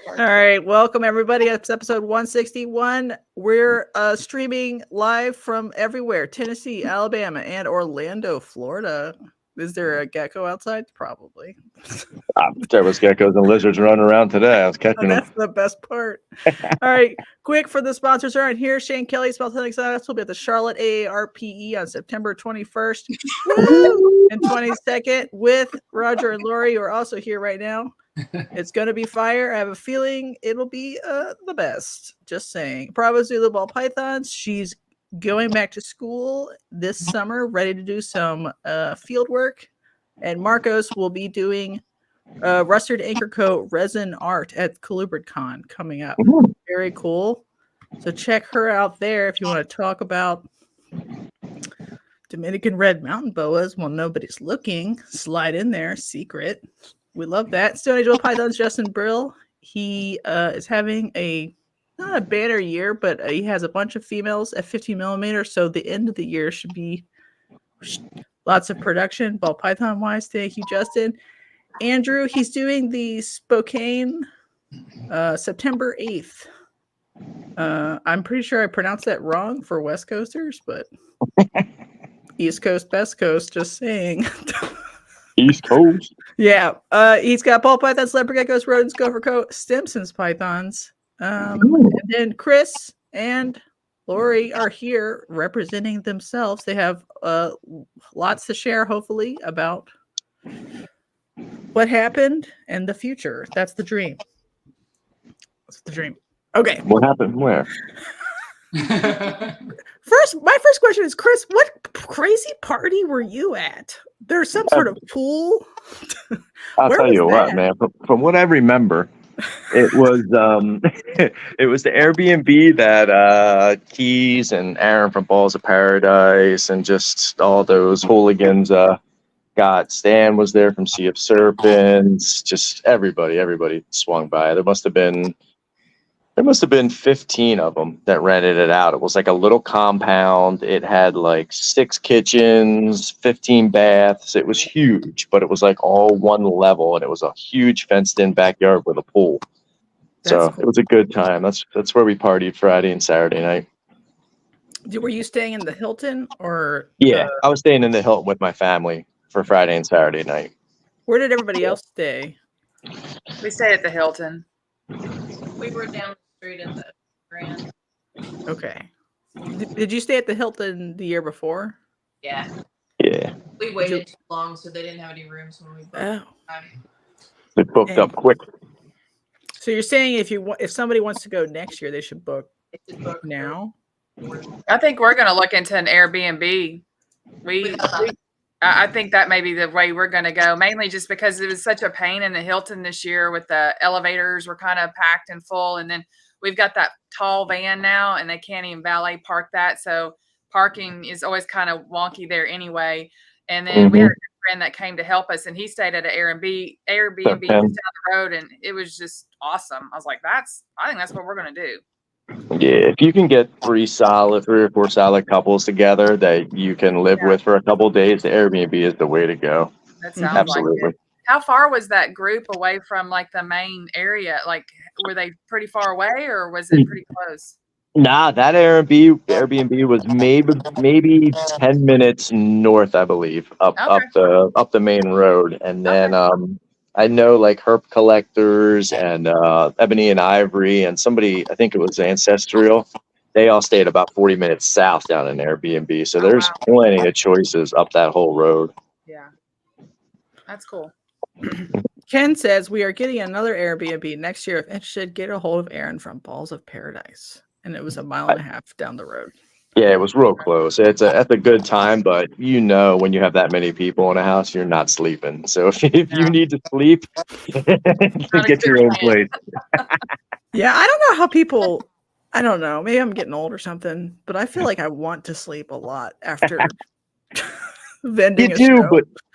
All right, welcome everybody. It's episode 161. We're streaming live from everywhere: Tennessee, Alabama, and Orlando, Florida. Is there a gecko outside? Probably. There was geckos and lizards running around today. I was catching them. That's the best part. All right, quick for the sponsors aren't here. Shane Kelley, Spelltonics Exotics will be at the Charlotte AARPE on September 21st and 22nd with Roger and Lori, who are also here right now. It's going to be fire. I have a feeling it'll be the best. Just saying. Bravo Zulu Ball Pythons. She's going back to school this summer, ready to do some field work. And Marcos will be doing Rusted Anchor Coat resin art at ColubriCon coming up. Very cool. So check her out there if you want to talk about Dominican red mountain boas while nobody's looking. Slide in there, secret. We love that. Stoneage Will Pythons, Justin Brill. He is having not a banner year, but he has a bunch of females at 50 millimeters. So the end of the year should be lots of production, ball python wise. Thank you, Justin. Andrew, he's doing the Spokane September 8th. I'm pretty sure I pronounced that wrong for West Coasters, but East Coast, Best Coast, just saying. East Coast. Yeah. He's got ball pythons, leopard geckos, rodents, gopher coat, Stimson's pythons. And then Chris and Lori are here representing themselves. They have lots to share, hopefully, about what happened and the future. That's the dream. That's the dream. Okay. What happened? Where? My first question is, Chris, what crazy party were you at? There's some sort of pool. I'll tell you what, man. From what I remember, it was it was the Airbnb that Keys and Aaron from Balls of Paradise and just all those hooligans got. Stan was there from Sea of Serpents. Just everybody swung by. There must have been 15 of them that rented it out. It was like a little compound. It had like 6 kitchens, 15 baths. It was huge, but it was like all one level, and it was a huge fenced-in backyard with a pool. So cool. It was a good time. That's where we partied Friday and Saturday night. Were you staying in the Hilton or? Yeah, I was staying in the Hilton with my family for Friday and Saturday night. Where did everybody else stay? We stayed at the Hilton. We were down the street at the Grand. Okay. Did you stay at the Hilton the year before? Yeah. Yeah. We waited too long, so they didn't have any rooms when we booked. They booked up quick. So you're saying if somebody wants to go next year, they should book now? I think we're going to look into an Airbnb. I think that may be the way we're going to go, mainly just because it was such a pain in the Hilton this year with the elevators were kind of packed and full. And then we've got that tall van now and they can't even valet park that. So parking is always kind of wonky there anyway. And then we had a good friend that came to help us and he stayed at an Airbnb just down the road. And it was just awesome. I was like, I think that's what we're going to do. Yeah, if you can get 3 or 4 solid couples together that you can live with for a couple of days, the Airbnb is the way to go. That sounds absolutely. Like it. How far was that group away from like the main area? Like, were they pretty far away or was it pretty close? Nah, that Airbnb was maybe 10 minutes north, I believe, up the main road, and then I know like herp collectors and Ebony and Ivory and somebody, I think it was Ancestral. They all stayed about 40 minutes south down in Airbnb. So there's plenty of choices up that whole road. Yeah. That's cool. Ken says we are getting another Airbnb next year. If interested, get a hold of Aaron from Balls of Paradise. And it was a mile and a half down the road. Yeah, it was real close. It's a good time, but when you have that many people in a house, you're not sleeping. So if you need to sleep, get your own place. Yeah, I don't know how people. I don't know. Maybe I'm getting old or something, but I feel like I want to sleep a lot after vending.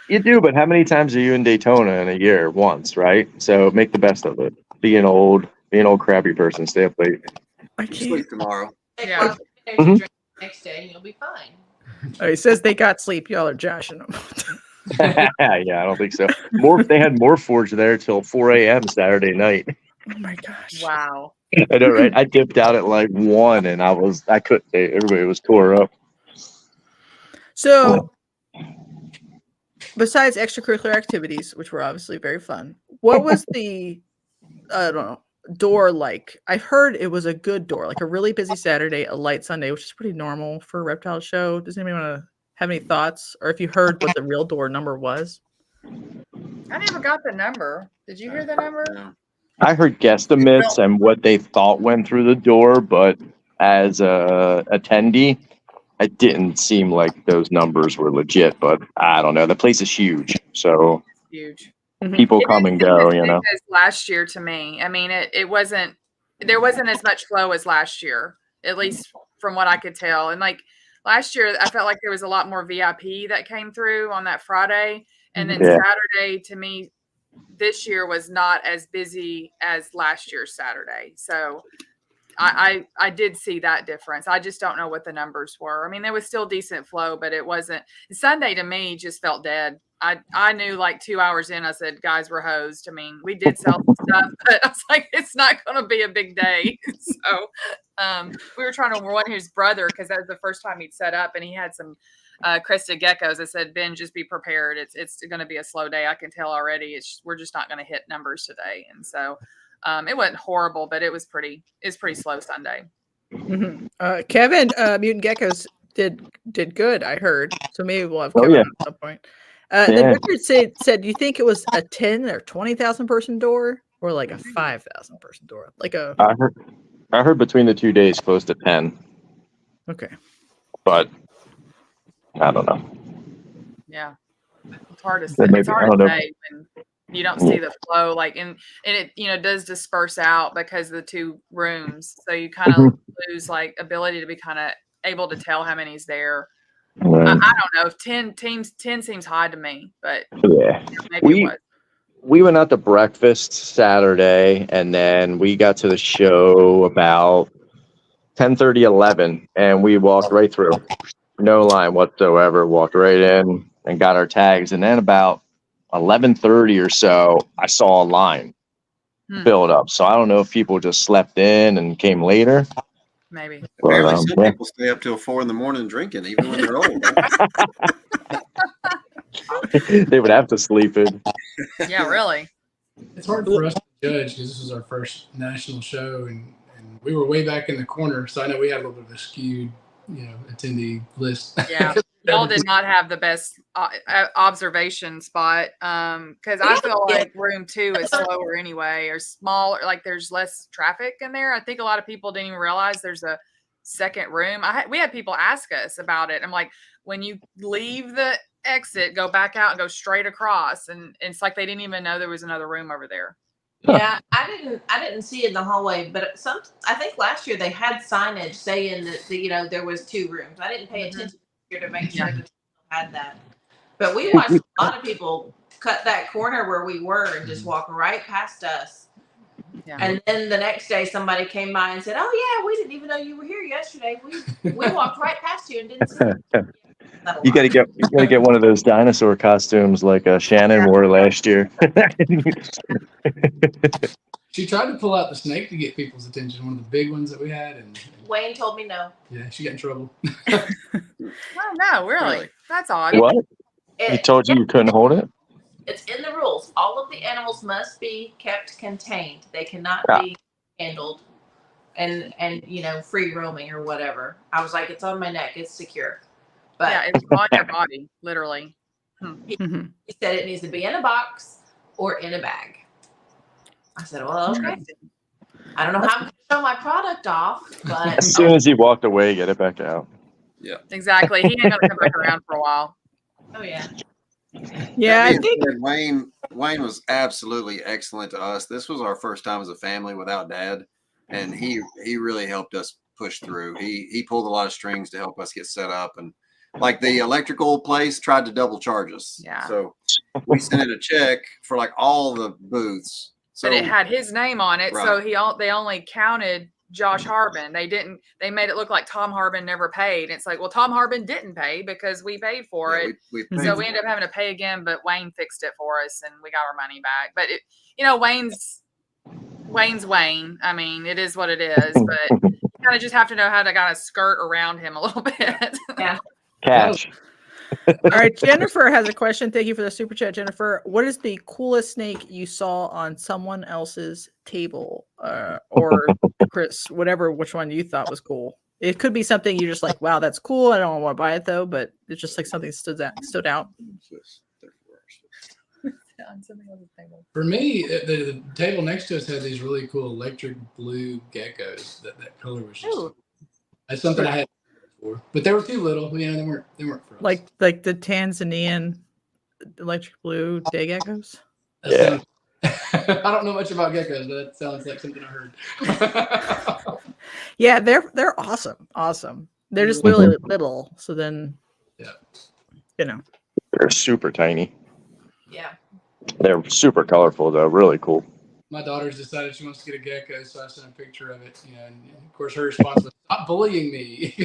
You do, but how many times are you in Daytona in a year? Once, right? So make the best of it. Be an old crappy person. Stay up late. I can't sleep tomorrow. Yeah. Next day and you'll be fine. Oh, he says they got sleep. Y'all are joshing them. Yeah, I don't think so. They had more forge there till 4 a.m. Saturday night. Oh my gosh. Wow. I know, right? I dipped out at like 1, and I couldn't. Everybody was tore up. So, besides extracurricular activities, which were obviously very fun, what was the I don't know door like? I heard it was a good door, like a really busy Saturday, a light Sunday, which is pretty normal for a reptile show. Does anybody want to have any thoughts, or if you heard what the real door number was? I never got the number. Did you hear the number? Yeah. I heard guesstimates and what they thought went through the door, but as a attendee, it didn't seem like those numbers were legit. But I don't know. The place is huge, so Huge. people It come didn't and seem go. as You big know. as last year to me. I mean, it wasn't. There wasn't as much flow as last year, at least from what I could tell. And like last year, I felt like there was a lot more VIP that came through on that Friday, and then Yeah. Saturday to me this year was not as busy as last year's Saturday. So I did see that difference. I just don't know what the numbers were. I mean, there was still decent flow, but it wasn't. Sunday to me just felt dead. I knew like 2 hours in, I said, guys, we're hosed. I mean, we did sell some stuff, but I was like, it's not going to be a big day. So we were trying to warn his brother because that was the first time he'd set up, and he had some crested geckos. I said, Ben, just be prepared. It's going to be a slow day. I can tell already. We're just not going to hit numbers today. And so it wasn't horrible, but it's pretty slow Sunday. Kevin, Mutant Geckos did good, I heard. So maybe we'll have Oh, Kevin yeah. on at some point. Then Yeah. Richard said, do you think it was a 10 or 20,000 person door, or like a 5,000 person door? Like a I heard between the 2 days close to 10, okay. but I don't know. Yeah, it's hard to say. Maybe, It's I hard don't to know. say when you don't see the flow, like, and it does disperse out because of the two rooms, so you kind of lose like ability to be kind of able to tell how many's there. I don't know. 10 seems high to me, but Yeah. maybe it was. We went out to breakfast Saturday, and then we got to the show about 10:30, 11, and we walked right through. No line whatsoever. Walked right in and got our tags. And then about 11:30 or so, I saw a line build up. So I don't know if people just slept in and came later. Maybe. Apparently, But, some people stay up till 4 a.m. drinking, even when they're old. they would have to sleep in. Yeah, really. It's hard for us to judge because this was our first national show, and we were way back in the corner, so I know we had a little bit of a skewed, attendee list. Yeah. Y'all did not have the best observation spot because I feel like room 2 is slower anyway, or smaller, like there's less traffic in there. I think a lot of people didn't even realize there's a second room. We had people ask us about it. I'm like, when you leave the exit, go back out and go straight across, and it's like they didn't even know there was another room over there. Yeah, I didn't see it in the hallway, but I think last year they had signage saying that there was 2 rooms. I didn't pay attention here to make sure that people had that. But we watched a lot of people cut that corner where we were and just walk right past us. Yeah. And then the next day somebody came by and said, "Oh yeah, we didn't even know you were here yesterday. We walked right past you and didn't see you." You gotta get one of those dinosaur costumes like Shannon wore last year. She tried to pull out the snake to get people's attention, one of the big ones that we had, and Wayne told me no. Yeah, she got in trouble. Oh no, really? That's odd. What? He told you couldn't hold it? It's in the rules. All of the animals must be kept contained. They cannot be handled and free roaming or whatever. I was like, it's on my neck. It's secure. But yeah, it's on your body, literally. He said it needs to be in a box or in a bag. I said, well, okay. I don't know how I'm going to show my product off, but as soon as he walked away, get it back out. Yeah, exactly. He ain't going to come back around for a while. Oh yeah. Yeah, I think Wayne was absolutely excellent to us. This was our first time as a family without Dad, and he really helped us push through. He pulled a lot of strings to help us get set up, and like the electrical place tried to double charge us. Yeah. So we sent in a check for like all the booths. So, but it had his name on it, right. So they only counted Josh Harbin. They made it look like Tom Harbin never paid. It's like, well, Tom Harbin didn't pay because we paid for it. We paid so for we ended up having to pay again, but Wayne fixed it for us and we got our money back. But Wayne's Wayne's Wayne. I mean, it is what it is, but you kind of just have to know how to kind of skirt around him a little bit. Yeah. Cash. All right, Jennifer has a question. Thank you for the super chat, Jennifer. What is the coolest snake you saw on someone else's table, or Chris, whatever, which one you thought was cool? It could be something you're just like, wow, that's cool. I don't want to buy it though, but it's just like something stood out. For me, the table next to us had these really cool electric blue geckos. That color was just that's something I had before, but they were too little. You know, they weren't for us. Like the Tanzanian electric blue day geckos. Yeah. I don't know much about geckos, but that sounds like something I heard. Yeah, they're awesome. They're just really little. So then, They're super tiny. Yeah. They're super colorful though. Really cool. My daughter's decided she wants to get a gecko, so I sent a picture of it. And of course, her response was, "Stop bullying me."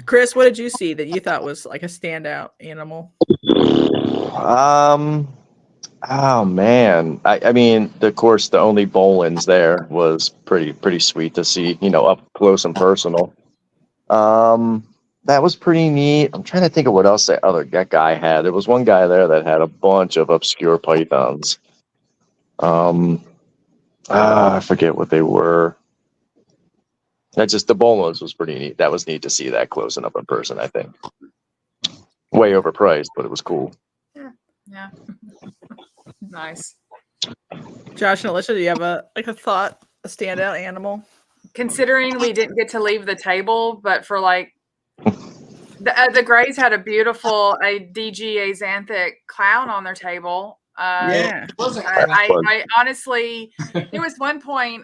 Chris, what did you see that you thought was like a standout animal? Oh man. I mean, of course, the only Bolin's there was pretty sweet to see, up close and personal. That was pretty neat. I'm trying to think of what else that guy had. There was one guy there that had a bunch of obscure pythons. I forget what they were. That's just the Bolin's was pretty neat. That was neat to see that close and up in person, I think. Way overpriced, but it was cool. Yeah. Nice. Josh and Alicia, do you have a thought, a standout animal? Considering we didn't get to leave the table, but for like the Grays had a beautiful DG Axanthic clown on their table. Yeah. I honestly, there was one point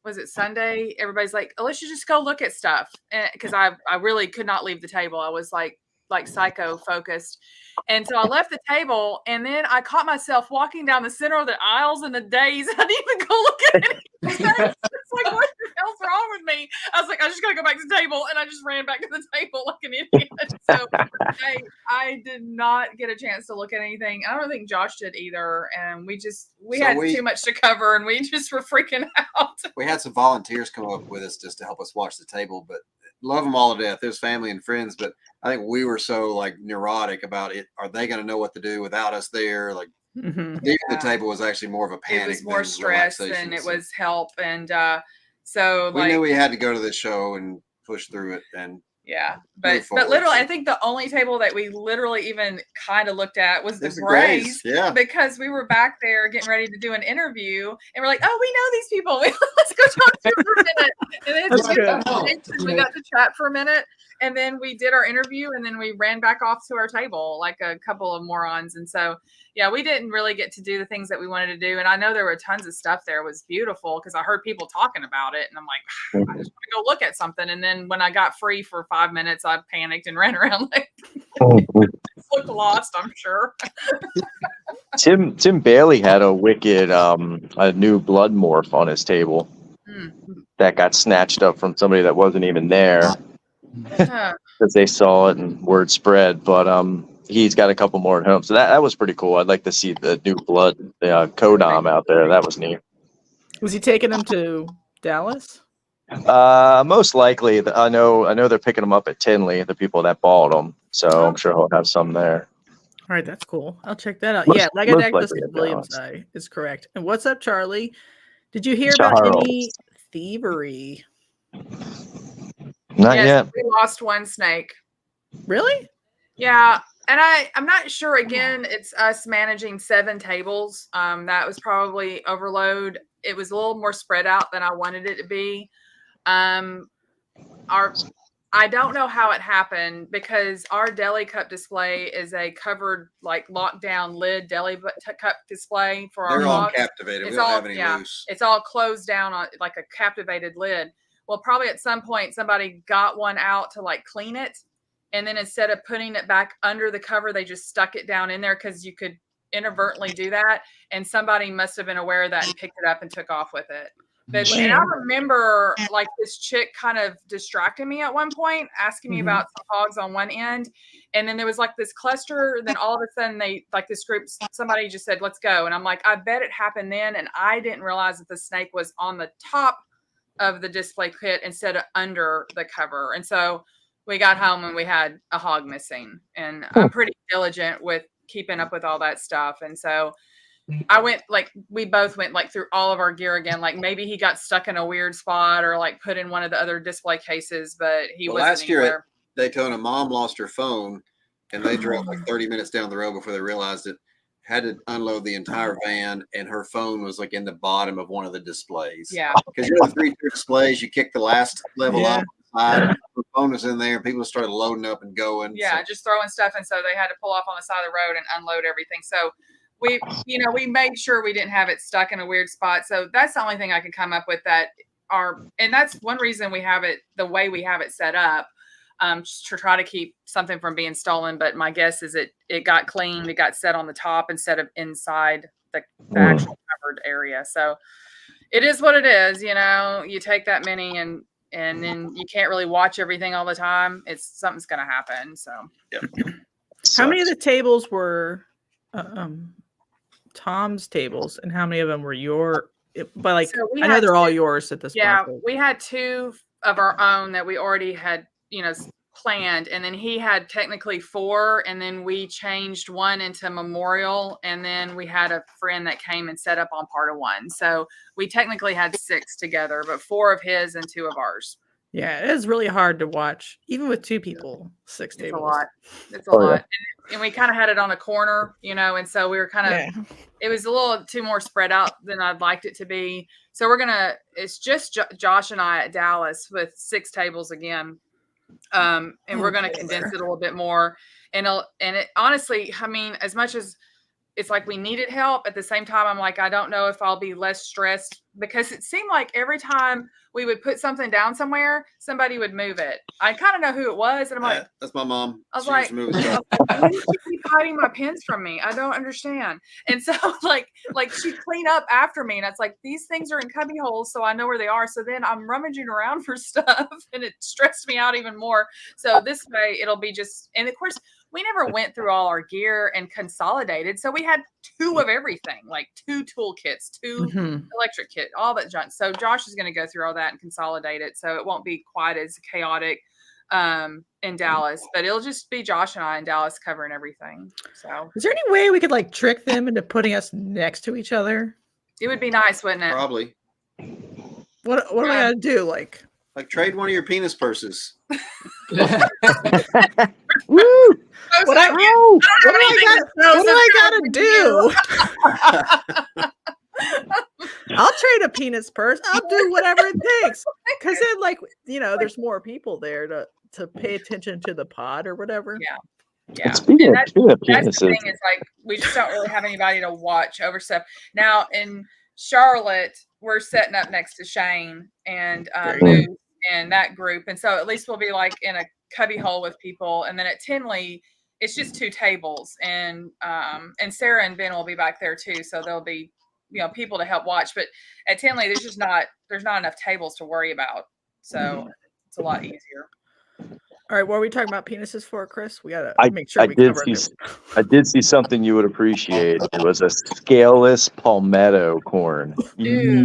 was it Sunday? Everybody's like, Alicia, just go look at stuff. Because I really could not leave the table. I was like psycho focused. And so I left the table, and then I caught myself walking down the center of the aisles in a daze. I didn't even go look at anything. It's like, what the hell's wrong with me? I was like, I just gotta go back to the table, and I just ran back to the table like an idiot. So I did not get a chance to look at anything. I don't think Josh did either. And we had too much to cover, and we just were freaking out. We had some volunteers come up with us just to help us watch the table, but love them all to death. There's family and friends, but I think we were so like neurotic about it. Are they going to know what to do without us there? Like leaving the table was actually more of a panic. It was more stress than it was help. And so we knew we had to go to the show and push through it. And but literally, I think the only table that we literally even kind of looked at was the Grays. Yeah. Because we were back there getting ready to do an interview, and we're like, oh, we know these people. Let's go talk to them for a minute. And then we got to chat for a minute, and then we did our interview, and then we ran back off to our table like a couple of morons. And so, yeah, we didn't really get to do the things that we wanted to do. And I know there were tons of stuff there. It was beautiful because I heard people talking about it, and I'm like, I just want to go look at something. And then when I got free for 5 minutes, I panicked and ran around like looked lost, I'm sure. Tim Bailey had a wicked a new blood morph on his table that got snatched up from somebody that wasn't even there because they saw it and word spread. But he's got a couple more at home, so that was pretty cool. I'd like to see the new blood Kodam out there. That was neat. Was he taking them to Dallas? Most likely. I know they're picking them up at Tinley, the people that bought them. So I'm sure he'll have some there. All right, that's cool. I'll check that out. Most Legadactus likely at Williams Dallas. is correct. And what's up, Charlie? Did you hear about any thievery? Not yet. We lost one snake. Really? Yeah. And I'm not sure. Again, it's us managing 7 tables. That was probably overload. It was a little more spread out than I wanted it to be. I don't know how it happened because our deli cup display is a covered, like lockdown lid deli cup display for our They're all box. captivated. We don't have any loose. It's all closed down on like a captivated lid. Well, probably at some point somebody got one out to like clean it. And then instead of putting it back under the cover, they just stuck it down in there because you could inadvertently do that. And somebody must have been aware of that and picked it up and took off with it. But and I remember like this chick kind of distracted me at one point, asking me about some hogs on one end. And then there was like this cluster. Then all of a sudden they like this group, somebody just said, let's go. And I'm like, I bet it happened then. And I didn't realize that the snake was on the top of the display kit instead of under the cover. And so we got home and we had a hog missing. And I'm pretty diligent with keeping up with all that stuff. And so I went like we both went like through all of our gear again. Like maybe he got stuck in a weird spot or like put in one of the other display cases, but he wasn't last year anywhere. at Daytona, Mom lost her phone, and they drove like 30 minutes down the road before they realized it. Had to unload the entire van, and her phone was like in the bottom of one of the displays. Yeah, because the 3-tier displays, you kick the last level up. Her phone was in there, and people started loading up and going. Yeah, just throwing stuff, and so they had to pull off on the side of the road and unload everything. So we made sure we didn't have it stuck in a weird spot. So that's the only thing I can come up with and that's one reason we have it the way we have it set up, just to try to keep something from being stolen. But my guess is it got cleaned, it got set on the top instead of inside the actual covered area. So it is what it is. You take that many and then you can't really watch everything all the time. Something's going to happen. So how many of the tables were Tom's tables, and how many of them were I know they're all yours at this point. Yeah, we had 2 of our own that we already had, planned, and then he had technically 4, and then we changed one into memorial, and then we had a friend that came and set up on part of one. So we technically had 6 together, but 4 of his and 2 of ours. Yeah, it is really hard to watch, even with 2 people. 6 tables. It's a lot. It's a lot. And we kind of had it on a corner, and so we were kind of, it was a little too more spread out than I'd liked it to be. So it's just Josh and I at Dallas with 6 tables again. And we're going to condense it a little bit more. And it honestly, I mean, as much as it's like we needed help, at the same time, I'm like, I don't know if I'll be less stressed, because it seemed like every time we would put something down somewhere, somebody would move it. I kind of know who it was. And I'm like, that's my mom. I was like, why do you keep hiding my pins from me? I don't understand. And so like she'd clean up after me, and it's like, these things are in cubby holes, so I know where they are. So then I'm rummaging around for stuff, and it stressed me out even more. So this way it'll be just, and of course we never went through all our gear and consolidated. So we had 2 of everything, like 2 tool kits, 2 electric kit, all that junk. So Josh is going to go through all that and consolidate it. So it won't be quite as chaotic in Dallas, but it'll just be Josh and I in Dallas covering everything. So is there any way we could like trick them into putting us next to each other? It would be nice, wouldn't it? Probably. What do I gotta do? Like trade one of your penis purses. Woo! What do I gotta do? I'll trade a penis purse. I'll do whatever it takes. Because then, like, there's more people there to pay attention to the pod or whatever. Yeah. Speaking of that's the penises, thing is, like, we just don't really have anybody to watch over stuff. Now in Charlotte, we're setting up next to Shane and Moose and that group, and so at least we'll be like in a cubby hole with people. And then at Tinley, it's just 2 tables, and Sarah and Ben will be back there too, so there'll be people to help watch. But at Tinley, there's not enough tables to worry about, so it's a lot easier. All right, what are we talking about penises for, Chris? We gotta make sure I did see something you would appreciate. It was a scaleless palmetto corn. Yeah.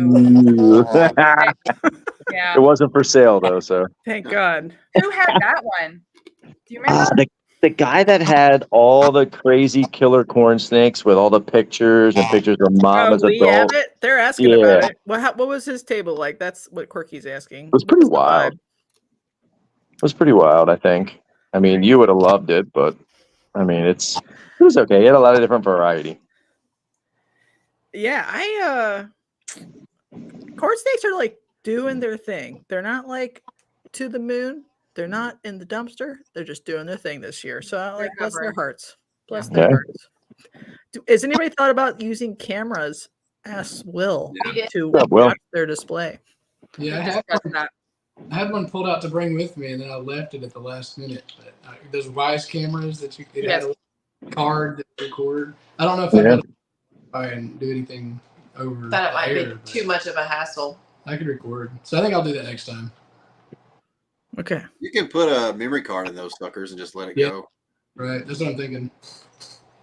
It wasn't for sale though, so thank God. Who had that one? Do you remember? The guy that had all the crazy killer corn snakes with all the pictures and pictures of mom as adult. They're asking about it. What was his table like? That's what Quirky's asking. It was pretty wild. It was pretty wild, I think. I mean, you would have loved it, but I mean, it was okay. It had a lot of different variety. Yeah, corn snakes are like doing their thing. They're not like to the moon. They're not in the dumpster. They're just doing their thing this year. So bless their hearts. Bless their hearts. Has anybody thought about using cameras? Ask Will to watch their display. Yeah, I had one pulled out to bring with me, and then I left it at the last minute. But those Wise cameras that it had a card that recorded. I don't know if I can do anything over. That it might be too much of a hassle. I could record. So I think I'll do that next time. Okay. You can put a memory card in those suckers and just let it go. Right. That's what I'm thinking.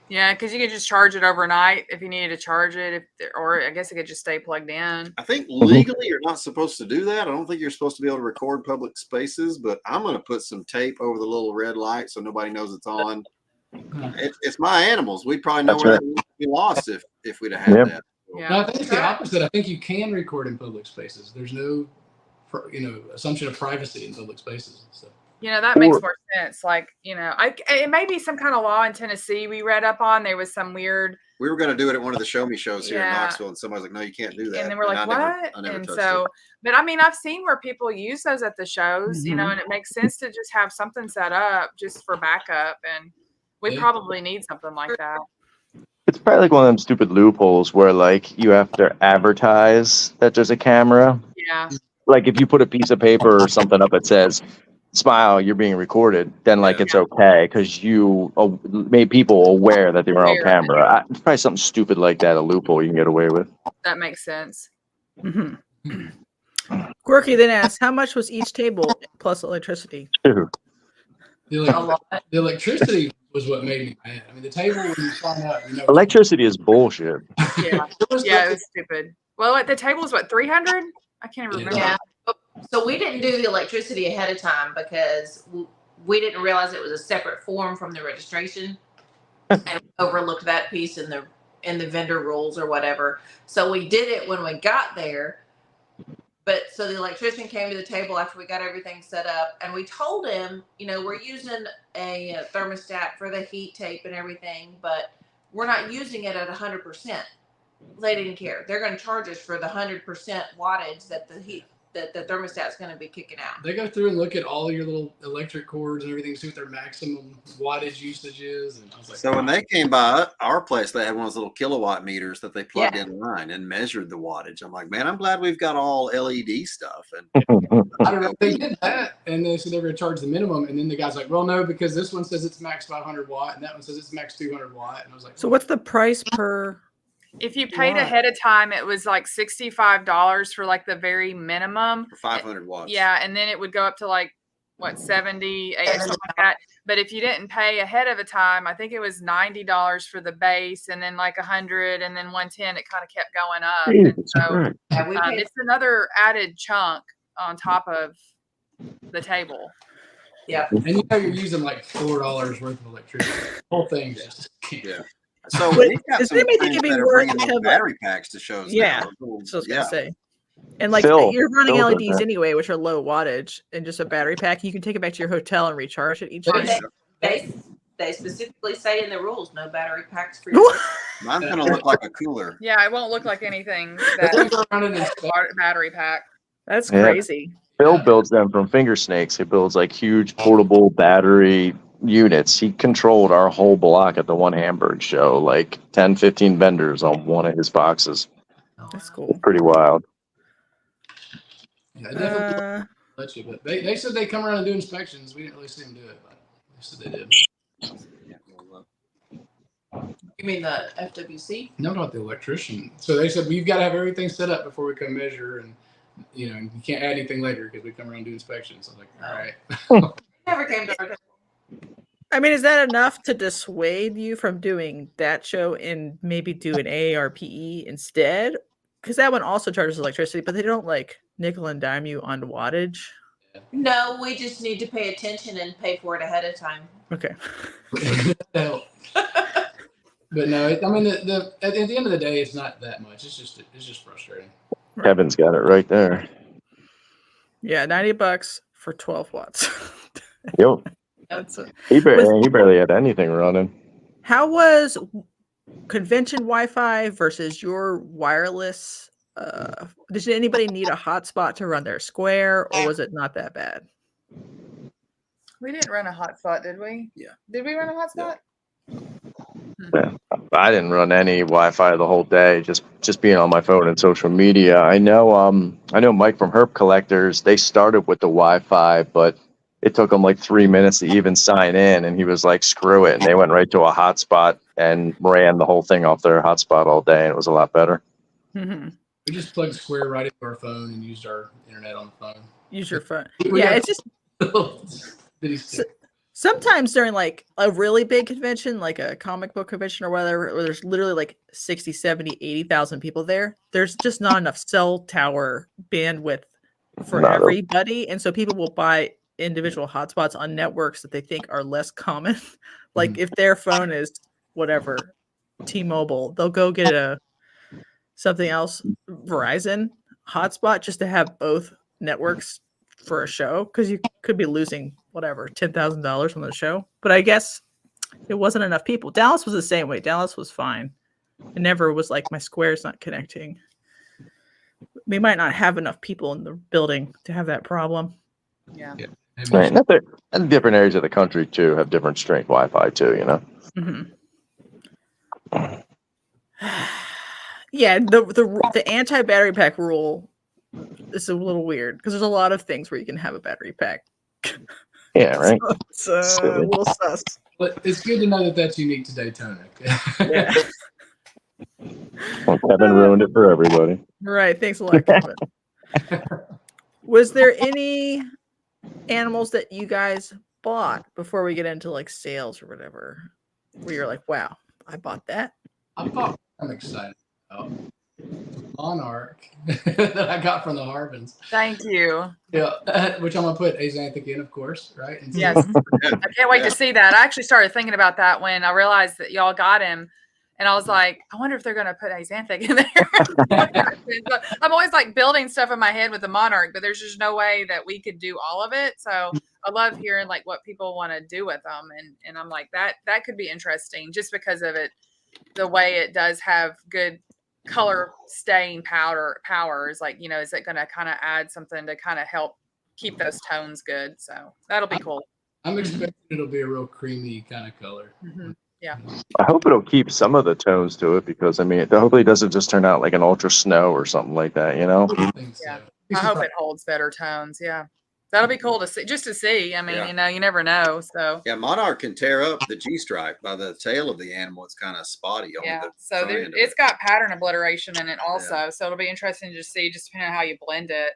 Yeah, because you could just charge it overnight if you needed to charge it, or I guess it could just stay plugged in. I think legally you're not supposed to do that. I don't think you're supposed to be able to record public spaces, but I'm going to put some tape over the little red light so nobody knows it's on. It's my animals. We'd probably know where that would be lost if we'd have had that. Yeah. No, I think it's the opposite. I think you can record in public spaces. There's no, assumption of privacy in public spaces. So. That makes more sense. Like, it may be some kind of law in Tennessee we read up on. There was some weird. We were going to do it at one of the show me shows here in Knoxville, and somebody's like, "No, you can't do that." And then we're like, "What?" I never and touched so, it. but I mean, I've seen where people use those at the shows, and it makes sense to just have something set up just for backup. And we probably need something like that. It's probably like one of them stupid loopholes where like you have to advertise that there's a camera. Yeah. Like if you put a piece of paper or something up that says "Smile, you're being recorded," then like it's okay because you made people aware that they were on camera. It's probably something stupid like that, a loophole you can get away with. That makes sense. Quirky then asks, how much was each table plus electricity? The electricity was what made me mad. I mean, the table when you sign up, Electricity is bullshit. Yeah, it was stupid. Well, the table was what, 300? I can't even remember. Yeah. So we didn't do the electricity ahead of time because we didn't realize it was a separate form from the registration, and we overlooked that piece in the vendor rules or whatever. So we did it when we got there. But so the electrician came to the table after we got everything set up, and we told him, we're using a thermostat for the heat tape and everything, but we're not using it at 100%. They didn't care. They're going to charge us for the 100% wattage that the thermostat's going to be kicking out. They go through and look at all your little electric cords and everything, see what their maximum wattage usage is. And I was like, so when they came by our place, they had one of those little kilowatt meters that they plugged in line and measured the wattage. I'm like, man, I'm glad we've got all LED stuff. And I don't know. They did that, and they said they were going to charge the minimum. And then the guy's like, well, no, because this one says it's max 500 watt, and that one says it's max 200 watt. And I was like, so what's the price per? If you paid ahead of time, it was like $65 for like the very minimum. For 500 watts. Yeah, and then it would go up to like, 70, 80, something like that. But if you didn't pay ahead of a time, I think it was $90 for the base, and then like 100, and then 110. It kind of kept going up. And so it's another added chunk on top of the table. Yeah, and you're using like $4 worth of electricity. The whole thing's just So we've got some anybody friends think it'd be that are worth bringing to those have, battery packs to shows. Yeah, now. so I was gonna say. And like Phil you're running does LEDs that. anyway, which are low wattage, and just a battery pack, you can take it back to your hotel and recharge it each day. They specifically say in the rules, no battery packs for your Mine's gonna look like a cooler. Yeah, it won't look like anything that battery pack. That's crazy. Phil builds them from finger snakes. He builds like huge portable battery units. He controlled our whole block at the one Hamburg show, like 10, 15 vendors on one of his boxes. That's cool. Pretty wild. Yeah, definitely let you, but they said they come around and do inspections. We didn't really see them do it, but they said they did. You mean the FWC? No, not the electrician. So they said we've got to have everything set up before we come measure, and you can't add anything later because we come around and do inspections. I was like, all right. Never came to our table. I mean, is that enough to dissuade you from doing that show and maybe do an ARPE instead? Because that one also charges electricity, but they don't like nickel and dime you on wattage. No, we just need to pay attention and pay for it ahead of time. Okay. But no, at the end of the day, it's not that much. It's just frustrating. Kevin's got it right there. Yeah, $90 for 12 watts. Yep. That's He barely had anything running. How was convention Wi-Fi versus your wireless? Did anybody need a hotspot to run their Square, or was it not that bad? We didn't run a hotspot, did we? Yeah. Did we run a hotspot? Yeah. I didn't run any Wi-Fi the whole day, just being on my phone and social media. I know Mike from Herp Collectors, they started with the Wi-Fi, but it took them like 3 minutes to even sign in, and he was like, screw it. And they went right to a hotspot and ran the whole thing off their hotspot all day, and it was a lot better. Mm-hmm. We just plugged Square right into our phone and used our internet on the phone. Use your phone. We Yeah, got it's just bitty stick. sometimes during like a really big convention, like a comic book convention or whatever, where there's literally like 60, 70, 80,000 people there, there's just not enough cell tower bandwidth for Not a- everybody. And so people will buy individual hotspots on networks that they think are less common. Like if their phone is whatever, T-Mobile, they'll go get something else, Verizon hotspot, just to have both networks for a show, because you could be losing whatever $10,000 on the show. But I guess it wasn't enough people. Dallas was the same way. Dallas was fine. It never was like my Square's not connecting. We might not have enough people in the building to have that problem. Yeah. Right. And different areas of the country too have different strength Wi-Fi too. You know. Mm-hmm. Yeah, the anti-battery pack rule is a little weird because there's a lot of things where you can have a battery pack. Yeah. Right. So it's a little sus. But it's good to know that that's unique to Daytona. Yeah. Well, Kevin ruined it for everybody. Right. Thanks a lot, Kevin. Was there any animals that you guys bought before we get into like sales or whatever, where you're like, wow, I bought that? I'm excited about Monarch that I got from the Harvins. Thank you. Yeah, which I'm gonna put Axanthic in, of course, right? And Yes. I can't wait to see that. I actually started thinking about that when I realized that y'all got him. And I was like, I wonder if they're going to put Axanthic in there. I'm always like building stuff in my head with the Monarch, but there's just no way that we could do all of it. So I love hearing like what people want to do with them. And I'm like, that could be interesting just because of it, the way it does have good color staying powers. Like, you know, is it going to kind of add something to kind of help keep those tones good? So that'll be cool. I'm expecting it'll be a real creamy kind of color. Mm-hmm. Yeah. I hope it'll keep some of the tones to it because I mean, hopefully it doesn't just turn out like an ultra snow or something like that, you know? I think so. Yeah. I hope it holds better tones. Yeah. That'll be cool to see, just to see. I mean, you know, you never know. So yeah, Monarch can tear up the G stripe by the tail of the animal. It's kind of spotty. Yeah. So it's got pattern obliteration in it also. Yeah. So it'll be interesting to see, just depending on how you blend it.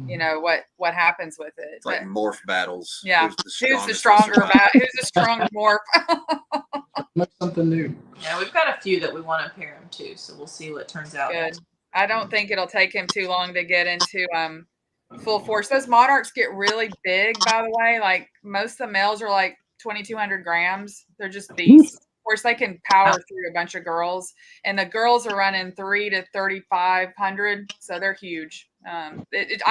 You know what happens with it. It's like morph battles. Yeah. Who's the stronger morph? Something new. Yeah, we've got a few that we want to pair him to, so we'll see what turns out. Good. I don't think it'll take him too long to get into full force. Those Monarchs get really big, by the way. Like most of the males are like 2,200 grams. They're just beasts. Of course, they can power through a bunch of girls, and the girls are running 3,000 to 3,500, so they're huge. I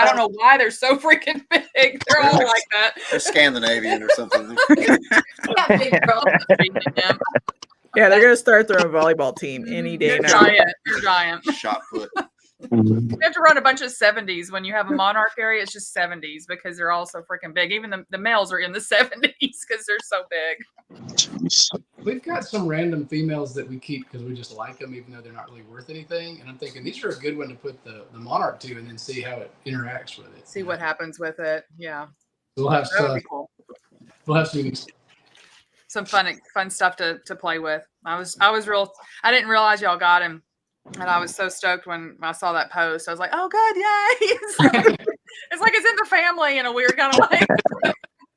don't know why they're so freaking big. They're all like that. They're Scandinavian or something. Yeah, they're gonna start their own volleyball team any day now. They're giant. Shot put. You have to run a bunch of 70s when you have a Monarch area. It's just 70s because they're all so freaking big. Even the males are in the 70s because they're so big. We've got some random females that we keep because we just like them, even though they're not really worth anything. And I'm thinking these are a good one to put the Monarch to, and then see how it interacts with it. See what happens with it. Yeah. We'll have cool. We'll have some fun stuff to play with. I didn't realize y'all got him. And I was so stoked when I saw that post. I was like, "Oh, good, yay!" It's like it's in the family in a weird kind of way.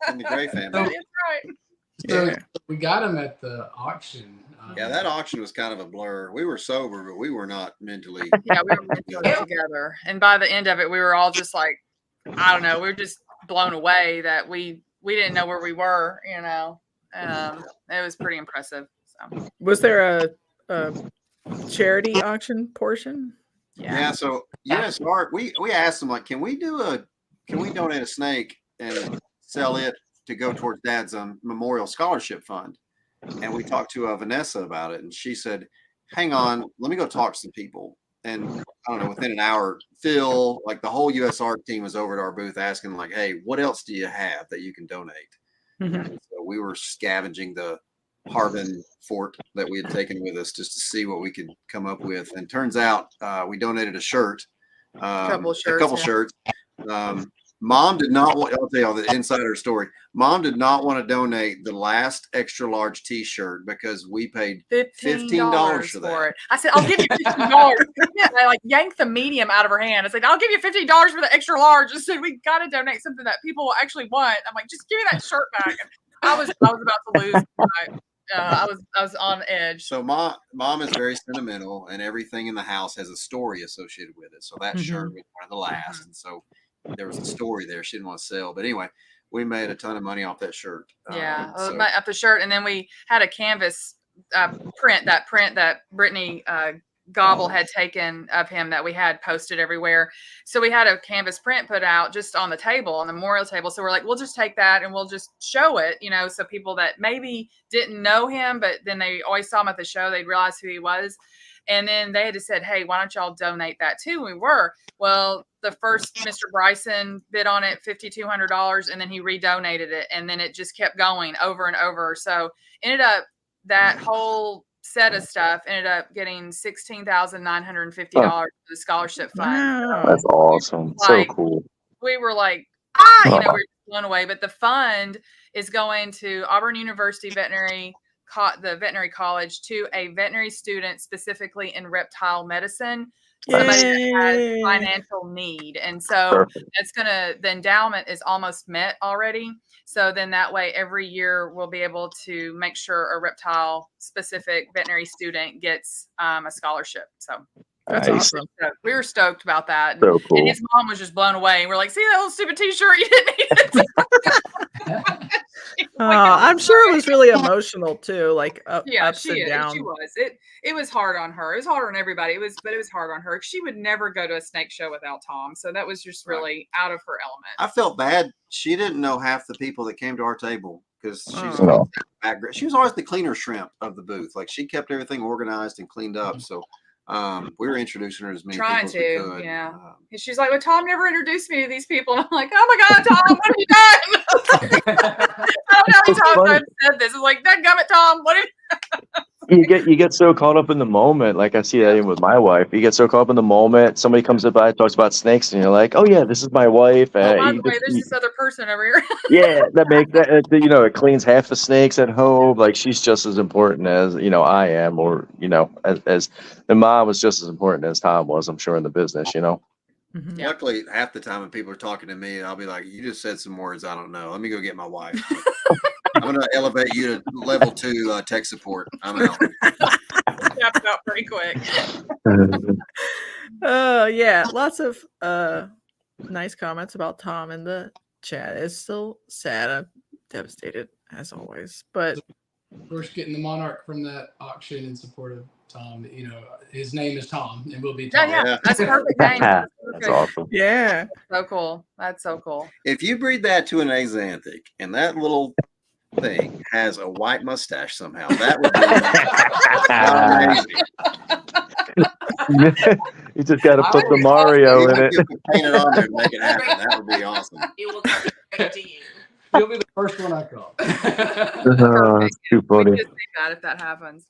In the Gray family. That's right. So we got him at the auction. Yeah, that auction was kind of a blur. We were sober, but we were not mentally. Yeah, we were mentally together. And by the end of it, we were all just like, I don't know, we were just blown away that we didn't know where we were. You know, it was pretty impressive. So, was there a charity auction portion? Yeah. So USART, we asked them like, can we donate a snake and sell it to go towards Dad's memorial scholarship fund? And we talked to Vanessa about it, and she said, hang on, let me go talk to some people. And I don't know, within an hour, Phil, like the whole USART team was over at our booth asking like, hey, what else do you have that you can donate? Mm-hmm. So we were scavenging the Harbin fort that we had taken with us just to see what we could come up with. And turns out we donated a shirt, a couple shirts. Mom did not want. I'll tell you all the insider story. Mom did not want to donate the last extra large T-shirt because we paid $15 for it. I said, "I'll give you $15." I like yanked the medium out of her hand. I said, "I'll give you $15 for the extra large." I said, "We got to donate something that people will actually want." I'm like, "Just give me that shirt back." And I was about to lose. I was on edge. So mom is very sentimental, and everything in the house has a story associated with it. So that shirt was one of the last, and so there was a story there. She didn't want to sell, but anyway, we made a ton of money off that shirt. Off the shirt, and then we had a canvas print that Brittany Gobble had taken of him that we had posted everywhere. So we had a canvas print put out just on the table, on the memorial table. So we're like, we'll just take that and we'll just show it, so people that maybe didn't know him, but then they always saw him at the show, they'd realize who he was. And then they had just said, "Hey, why don't y'all donate that too?" And we were. Well, the first Mr. Bryson bid on it $5,200, and then he redonated it, and then it just kept going over and over. So ended up that whole set of stuff ended up getting $16,950 for the scholarship fund. Wow. That's awesome. So cool. We were like, we were blown away. But the fund is going to Auburn University the veterinary college, to a veterinary student specifically in reptile medicine, somebody that has financial need. And so the endowment is almost met already. So then that way every year we'll be able to make sure a reptile specific veterinary student gets a scholarship. So that's awesome. So we were stoked about that. So cool. And his mom was just blown away. We're like, "See that little stupid T-shirt? You didn't need it." I'm sure it was really emotional too, like ups and downs. She was. It was hard on her. It was hard on everybody. But it was hard on her. She would never go to a snake show without Tom. So that was just really out of her element. I felt bad. She didn't know half the people that came to our table because she was always the cleaner shrimp of the booth. Like, she kept everything organized and cleaned up. So we were introducing her as many people as we could. Yeah. And she's like, "Well, Tom never introduced me to these people." And I'm like, "Oh my God, Tom, what have you done?" I don't know how many times I've said this. It's like, "Dadgummit, Tom, what have you get so caught up in the moment. Like, I see that even with my wife. You get so caught up in the moment. Somebody comes by and talks about snakes, and you're like, "Oh yeah, this is my wife." Oh, by the way, there's this other person over here. Yeah, that makes that. It cleans half the snakes at home. Like, she's just as important as I am, or as the mom was just as important as Tom was. I'm sure in the business. Mm-hmm. Yeah. Luckily, half the time when people are talking to me, I'll be like, "You just said some words I don't know. Let me go get my wife. I'm going to elevate you to level 2 tech support. I'm out." Tapped out pretty quick. Yeah, lots of nice comments about Tom in the chat. It's still sad. I'm devastated as always, but of course, getting the Monarch from that auction in support of Tom. His name is Tom, and will be Tom. Yeah, that's a perfect name. That's awesome. Yeah, so cool. That's so cool. If you breed that to an axanthic and that little thing has a white mustache somehow, that would be you just got to put the Mario in it. Paint it on there to make it happen. That would be awesome. It will come straight to you. You'll be the first one I call. It's too funny. We just think that if that happens.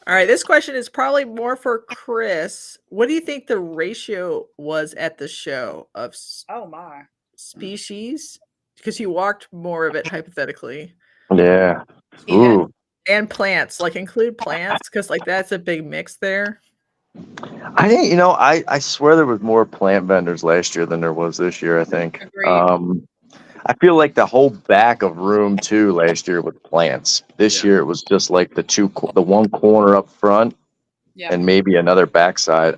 All right, this question is probably more for Chris. What do you think the ratio was at the show of species? Because you walked more of it hypothetically. Yeah. Ooh. And plants, like include plants, because like that's a big mix there. I think I swear there was more plant vendors last year than there was this year. I think. Agreed. I feel like the whole back of room 2 last year with plants. This year it was just like the one corner up front, and maybe another backside.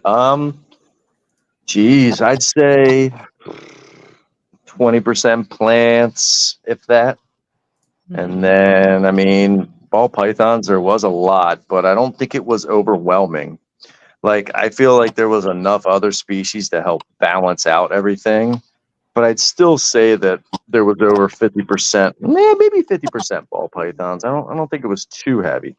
Geez, I'd say 20% plants, if that. And then, ball pythons, there was a lot, but I don't think it was overwhelming. Like, I feel like there was enough other species to help balance out everything. But I'd still say that there was over 50%, maybe 50% ball pythons. I don't think it was too heavy.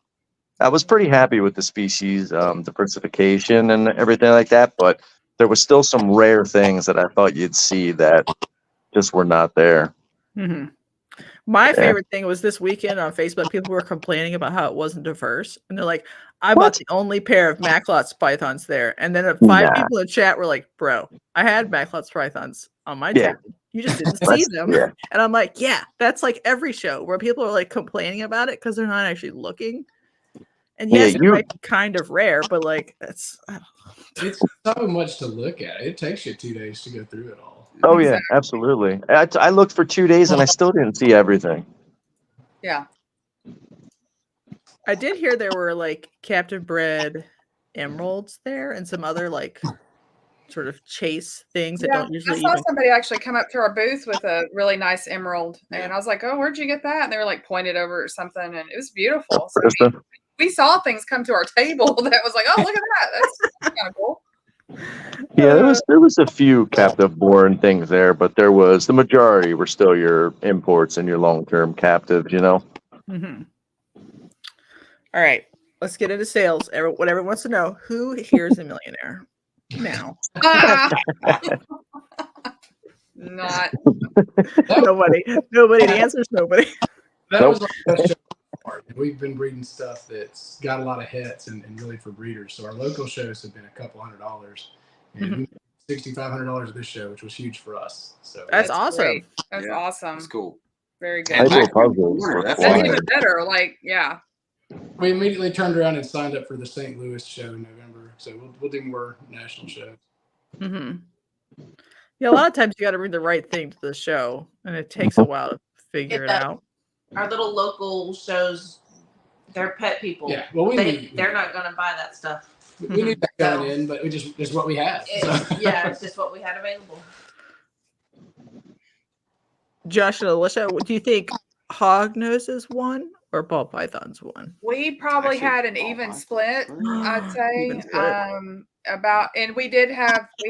I was pretty happy with the species diversification and everything like that, but there was still some rare things that I thought you'd see that just were not there. Mm-hmm. My favorite thing was this weekend on Facebook, people were complaining about how it wasn't diverse. And they're like, I bought the only pair of Macklot's pythons there. And then 5 people in chat were like, bro, I had Macklot's pythons on my Yeah. table. You just didn't see That's- them. yeah. And I'm like, yeah, that's like every show where people are like complaining about it because they're not actually looking. And Yeah, yes, it might be kind of rare, but like it's It's so much to look at. It takes you 2 days to go through it all. Oh yeah, absolutely. I looked for 2 days and I still didn't see everything. Yeah. I did hear there were like captive bred emeralds there and some other like sort of chase things that don't I usually saw even somebody actually come up to our booth with a really nice emerald, and I was like, "Oh, where'd you get that?" And they were like pointed over or something, and it was beautiful. So, I mean, we saw things come to our table that was like, "Oh, look at that! That's kind of cool." Yeah, there was a few captive born things there, but the majority were still your imports and your long term captives. You know. Mm-hmm. All right, let's get into sales. What everyone wants to know: who here is a millionaire now? Not Nobody. Nobody. The answer is nobody. That was like the best show part. We've been breeding stuff that's got a lot of hets and really for breeders. So our local shows have been a couple $100s, and we made $6,500 at this show, which was huge for us. So That's awesome. great. That's awesome. That's cool. Very good. Table That's puzzles were That's That's flying. even better. Like, yeah. we immediately turned around and signed up for the St. Louis show in November. So we'll do more national shows. Mm-hmm. Yeah, a lot of times you got to bring the right thing to the show, and it takes a while to figure it out. Our little local shows, they're pet people. Yeah, well, They're not going to buy that stuff. We knew that going in, but we just what we had. Yeah, it's just what we had available. Josh and Alicia, do you think hog noses won or ball pythons won? We probably Actually, had an oh, even my- split, I'd say. Even split. And we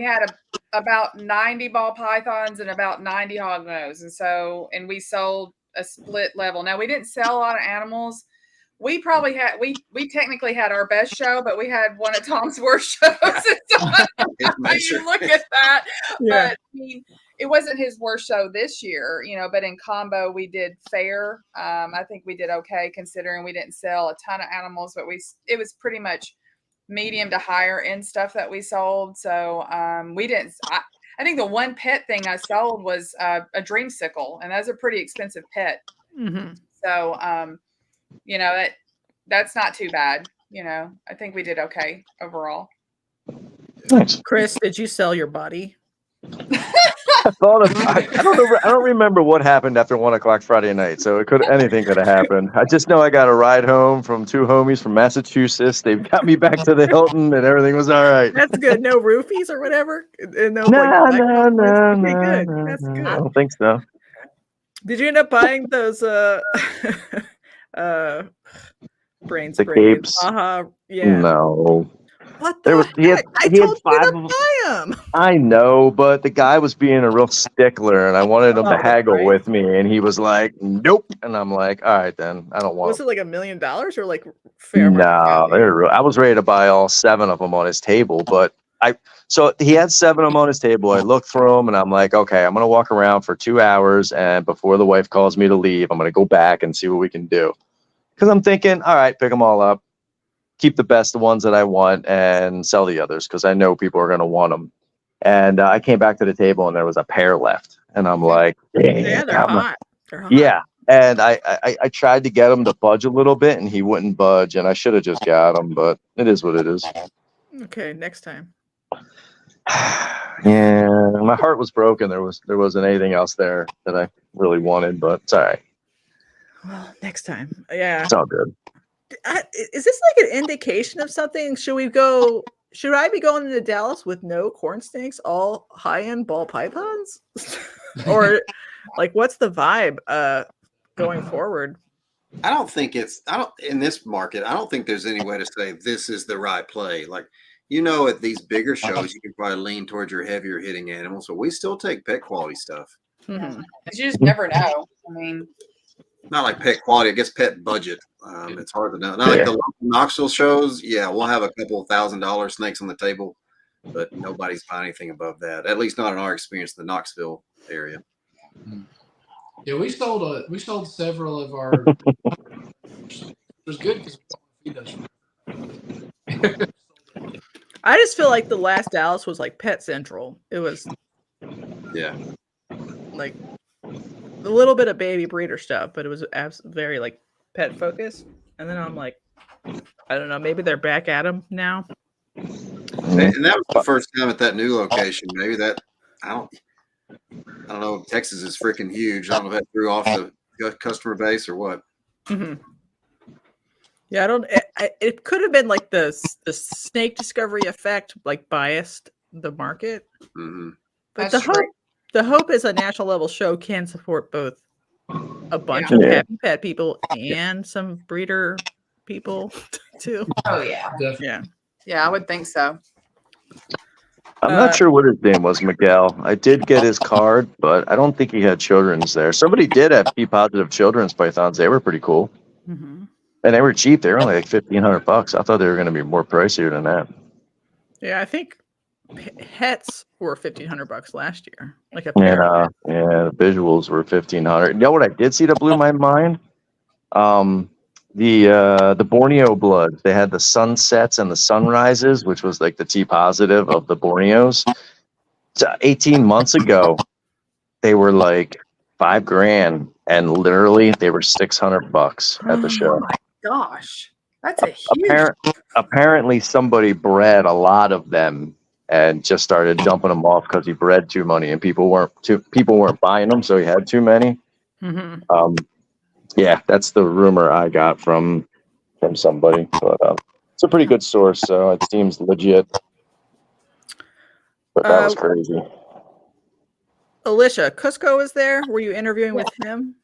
had about 90 ball pythons and about 90 hognose. And we sold a split level. Now we didn't sell a lot of animals. We probably had, we technically had our best show, but we had one of Tom's worst shows. You look at that. Yeah. But I mean, it wasn't his worst show this year, but in combo we did fair. I think we did okay considering we didn't sell a ton of animals, but it was pretty much medium to higher end stuff that we sold. So we didn't, I think the one pet thing I sold was a dreamsicle, and that's a pretty expensive pet. Mm-hmm. So, that's not too bad. I think we did okay overall. Nice. Chris, did you sell your body? I don't remember what happened after 1 o'clock Friday night, so anything could have happened. I just know I got a ride home from 2 homies from Massachusetts. They got me back to the Hilton, and everything was all right. That's good. No roofies or whatever. And No. Okay, good. That's I good. don't think so. Did you end up buying those brain The sprays? capes? Yeah. No. What There the was- he had- heck? I he had told 5 you of to 'em. buy them. I know, but the guy was being a real stickler, and I wanted him to haggle right. with me, and he was like, "Nope," and I'm like, "All right, then I don't want." Was it like $1 million or like fair market No, value? I was ready to buy all 7 of them on his table, but so he had 7 of them on his table. I looked through them, and I'm like, okay, I'm gonna walk around for 2 hours, and before the wife calls me to leave, I'm gonna go back and see what we can do. Because I'm thinking, all right, pick them all up, keep the best, the ones that I want, and sell the others because I know people are gonna want them. And I came back to the table, and there was a pair left, and I'm like, Yeah, they're hot. They're hot. yeah. And I tried to get him to budge a little bit, and he wouldn't budge, and I should have just got him, but it is what it is. Okay, next time. Yeah, my heart was broken. There wasn't anything else there that I really wanted, but it's all right. Well, next time. Yeah. It's all good. Is this like an indication of something? Should I be going to Dallas with no corn snakes, all high-end ball pythons? Or like what's the vibe going forward? In this market, I don't think there's any way to say this is the right play. Like, at these bigger shows, you can probably lean towards your heavier hitting animals, but we still take pet quality stuff. Mm-hmm. You just never know. I mean, Not like pet quality, I guess pet budget. It's hard to know. Not like the local Knoxville shows. Yeah, we'll have a couple $1,000 snakes on the table, but nobody's buying anything above that. At least not in our experience in the Knoxville area. Yeah, we sold several of our. It was good because we don't feed those. I just feel like the last Dallas was like Pet Central. It was Yeah. Like a little bit of baby breeder stuff, but it was very like pet focused. And then I'm like, I don't know, maybe they're back at them now. And that was the first time at that new location. Maybe that I don't know. Texas is freaking huge. I don't know if that threw off the customer base or what. Mm-hmm. Yeah, I don't. It could have been like the snake discovery effect, like biased the market. Mm-hmm. But That's the hope is a national level show can support both a bunch of happy pet people and some breeder people too. Oh yeah. Definitely. Yeah, I would think so. I'm not sure what his name was, Miguel. I did get his card, but I don't think he had children's there. Somebody did have P-positive children's pythons. They were pretty cool. Mm-hmm. And they were cheap. They were only like $1,500. I thought they were going to be more pricier than that. Yeah, I think hets were $1,500 last year. Like a pair. The visuals were $1,500. You know what I did see that blew my mind? The Borneo bloods. They had the sunsets and the sunrises, which was like the T positive of the Borneos. So 18 months ago, they were like $5,000, and literally they were $600 at the show. Oh my gosh, that's a huge. Apparently, somebody bred a lot of them and just started dumping them off because he bred too many, and people weren't buying them, so he had too many. Mm-hmm. Yeah, that's the rumor I got from somebody, but it's a pretty good source, so it seems legit. But that was crazy. Alicia, Cusco was there. Were you interviewing with him?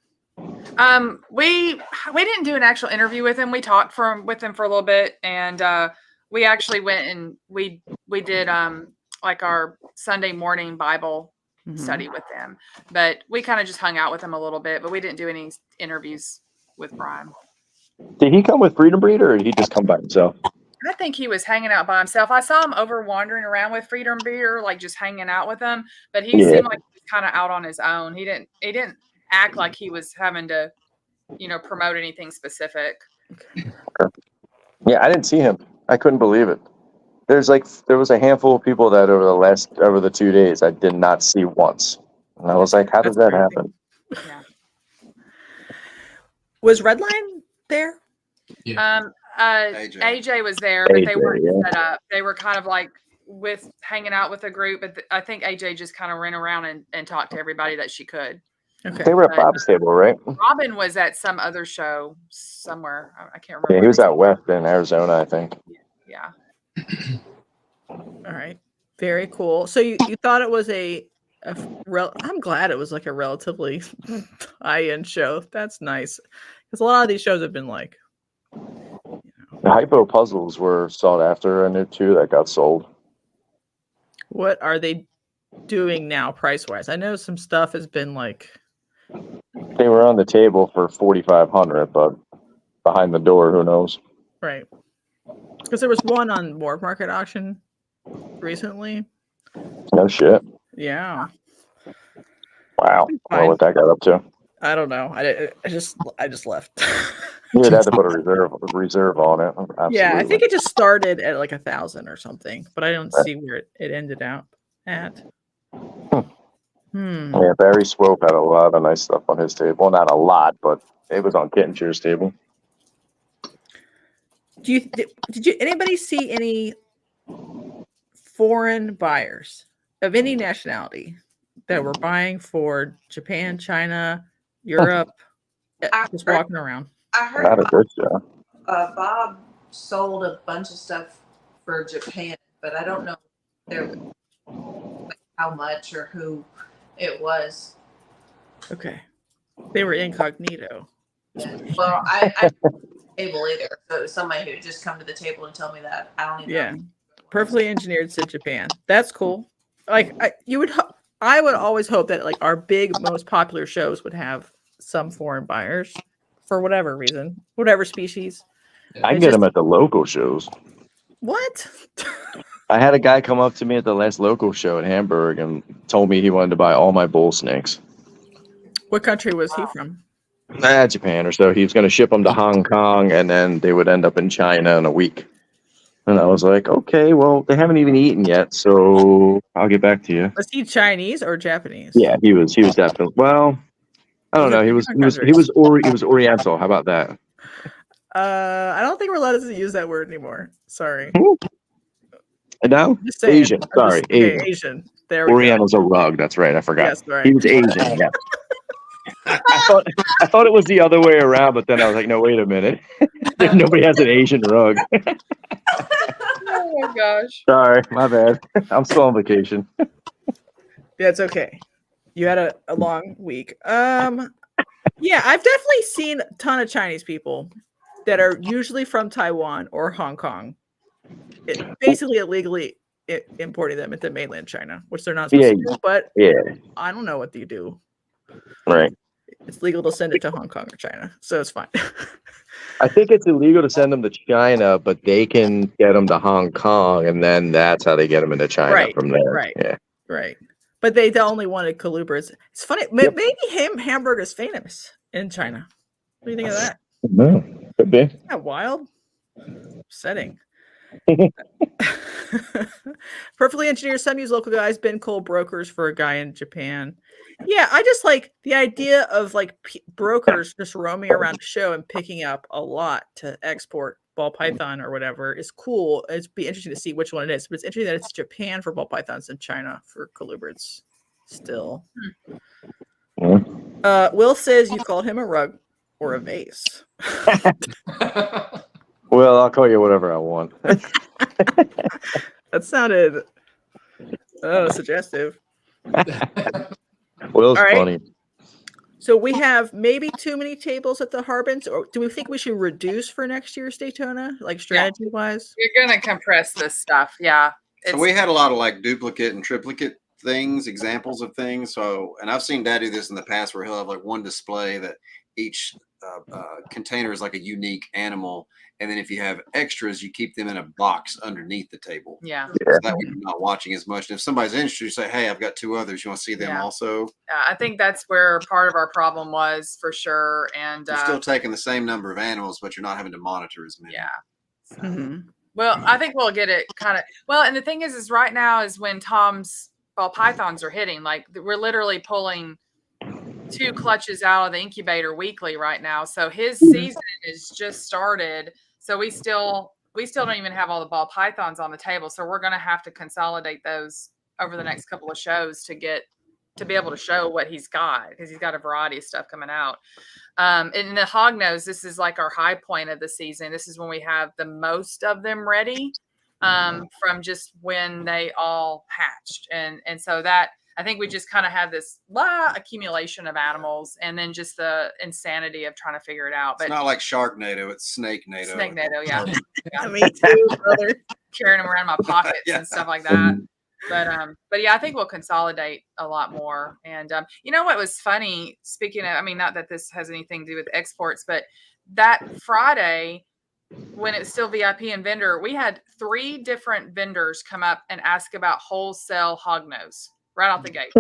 We didn't do an actual interview with him. We talked with him for a little bit, and we actually went and we did like our Sunday morning Bible study with him. But we kind of just hung out with him a little bit, but we didn't do any interviews with Brian. Did he come with Freedom Breeder, or did he just come by himself? I think he was hanging out by himself. I saw him over wandering around with Freedom Breeder, like just hanging out with them. But he seemed like he was kind of out on his own. He didn't act like he was having to, promote anything specific. Yeah, I didn't see him. I couldn't believe it. There was a handful of people that over the 2 days I did not see once, and I was like, how does that happen? Yeah. Was Redline there? Yeah. AJ was there, but they weren't set up. They were kind of like hanging out with a group, but I think AJ just kind of ran around and talked to everybody that she could. Okay. They were at Bob's table, right? Robin was at some other show somewhere. I can't remember. Yeah, he was out west in Arizona, I think. Yeah. All right. Very cool. So you thought it was I'm glad it was like a relatively high-end show. That's nice. Because a lot of these shows have been like, The hypo puzzles were sought after, and there too that got sold. What are they doing now price-wise? I know some stuff has been like, they were on the table for $4,500, but behind the door, who knows? Right. Because there was one on Warp Market auction recently. No shit. Yeah. Wow. I don't know what that got up to. I don't know. I just left. You would have to put a reserve on it. Absolutely. Yeah, I think it just started at like 1,000 or something, but I don't see where it ended up at. Yeah, Barry Swope had a lot of nice stuff on his table. Well, not a lot, but it was on Kittinger's table. Did anybody see any foreign buyers of any nationality that were buying for Japan, China, Europe, just walking around? I heard Not a good show. Bob sold a bunch of stuff for Japan, but I don't know how much or who it was. Okay. They were incognito. Well, I didn't table either. So it was somebody who had just come to the table and tell me that. I don't even know. Perfectly engineered to Japan. That's cool. Like I would always hope that like our big, most popular shows would have some foreign buyers for whatever reason, whatever species. I can get them at the local shows. What? I had a guy come up to me at the last local show in Hamburg and told me he wanted to buy all my bull snakes. What country was he from? Japan or so. He was going to ship them to Hong Kong, and then they would end up in China in a week. And I was like, okay, well, they haven't even eaten yet, so I'll get back to you. Was he Chinese or Japanese? Yeah, he was definitely. Well, I don't know. He was Oriental. How about that? I don't think we're allowed to use that word anymore. Sorry. No, Just saying. Asian. Sorry, Asian. Asian. There we Oriental's a rug. That's right. I forgot. Yes, right. He was Asian. Yeah. I thought it was the other way around, but then I was like, no, wait a minute. Nobody has an Asian rug. Oh my gosh. Sorry, my bad. I'm still on vacation. Yeah, it's okay. You had a long week. Yeah, I've definitely seen a ton of Chinese people that are usually from Taiwan or Hong Kong. Basically illegally importing them into mainland China, which they're not supposed to do, but I don't know what you do. Right. It's legal to send it to Hong Kong or China, so it's fine. I think it's illegal to send them to China, but they can get them to Hong Kong, and then that's how they get them into China from there. Right. Yeah. Right. But they only wanted colubras. It's funny. Maybe hamburger's famous in China. What do you think of that? No, could be. Isn't that wild? Setting. Perfectly engineered. Some use local guys. Been cold brokers for a guy in Japan. Yeah, I just like the idea of like brokers just roaming around the show and picking up a lot to export ball python or whatever is cool. It'd be interesting to see which one it is, but it's interesting that it's Japan for ball pythons and China for colubrids still. Will says you called him a rug or a vase. Well, I'll call you whatever I want. That sounded suggestive. Will's funny. So we have maybe too many tables at the Harbins, or do we think we should reduce for next year's Daytona, like strategy wise? You're gonna compress this stuff, yeah. So we had a lot of like duplicate and triplicate things, examples of things. So, and I've seen Dad do this in the past where he'll have like one display that each container is like a unique animal. And then if you have extras, you keep them in a box underneath the table. Yeah. So that way you're not watching as much. And if somebody's interested, you say, hey, I've got 2 others. You want to see them also? I think that's where part of our problem was for sure. And you're still taking the same number of animals, but you're not having to monitor as many. Yeah. So, well, I think we'll get it kind of well. And the thing is right now is when Tom's ball pythons are hitting, like we're literally pulling 2 clutches out of the incubator weekly right now. So his season is just started. So we still don't even have all the ball pythons on the table. So we're going to have to consolidate those over the next couple of shows to be able to show what he's got, because he's got a variety of stuff coming out. And the hognose, this is like our high point of the season. This is when we have the most of them ready from just when they all hatched. And so that, I think we just kind of have this accumulation of animals and then just the insanity of trying to figure it out. But it's not like Sharknado, it's Snake-nado. Snake-nado, yeah. Me too, brother. Carrying them around my pockets and stuff like that. But yeah, I think we'll consolidate a lot more. And you know what was funny? Speaking of, I mean, not that this has anything to do with exports, but that Friday when it's still VIP and vendor, we had 3 different vendors come up and ask about wholesale hognose right out the gate.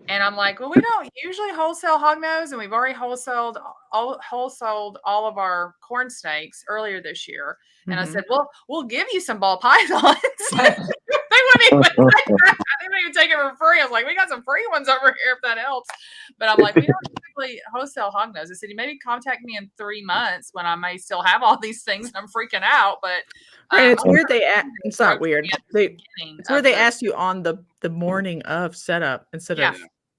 And I'm like, well, we don't usually wholesale hognose, and we've already wholesaled all of our corn snakes earlier this year. And I said, well, we'll give you some ball pythons. They wouldn't even take it for free. I was like, we got some free ones over here if that helps. But I'm like, we don't typically wholesale hognose. I said, you maybe contact me in 3 months when I may still have all these things and I'm freaking out. But it's weird it's not weird. It's where they ask you on the morning of setup instead of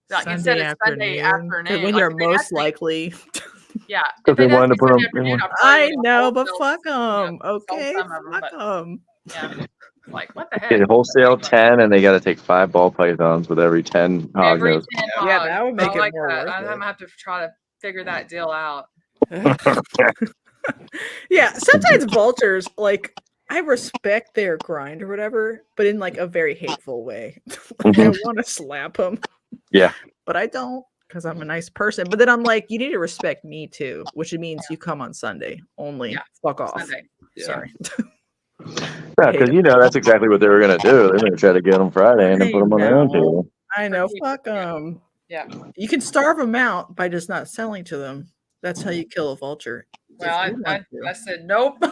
Sunday afternoon. When you're most likely. Yeah. Because they wanted to put them. I know, but fuck them. Okay. Fuck them. Yeah. Like, what the heck? Wholesale 10, and they got to take 5 ball pythons with every 10 hognose. Yeah, that would make it more worth it. I'm gonna have to try to figure that deal out. Yeah, sometimes vultures, like, I respect their grind or whatever, but in like a very hateful way. I want to slap them. Yeah. But I don't, because I'm a nice person. But then I'm like, you need to respect me too, which means you come on Sunday only. Fuck off. Sunday. Sorry. Yeah, because that's exactly what they were going to do. They're going to try to get them Friday and then put them on their own table. I know. Fuck them. Yeah. You can starve them out by just not selling to them. That's how you kill a vulture. Well, I said nope.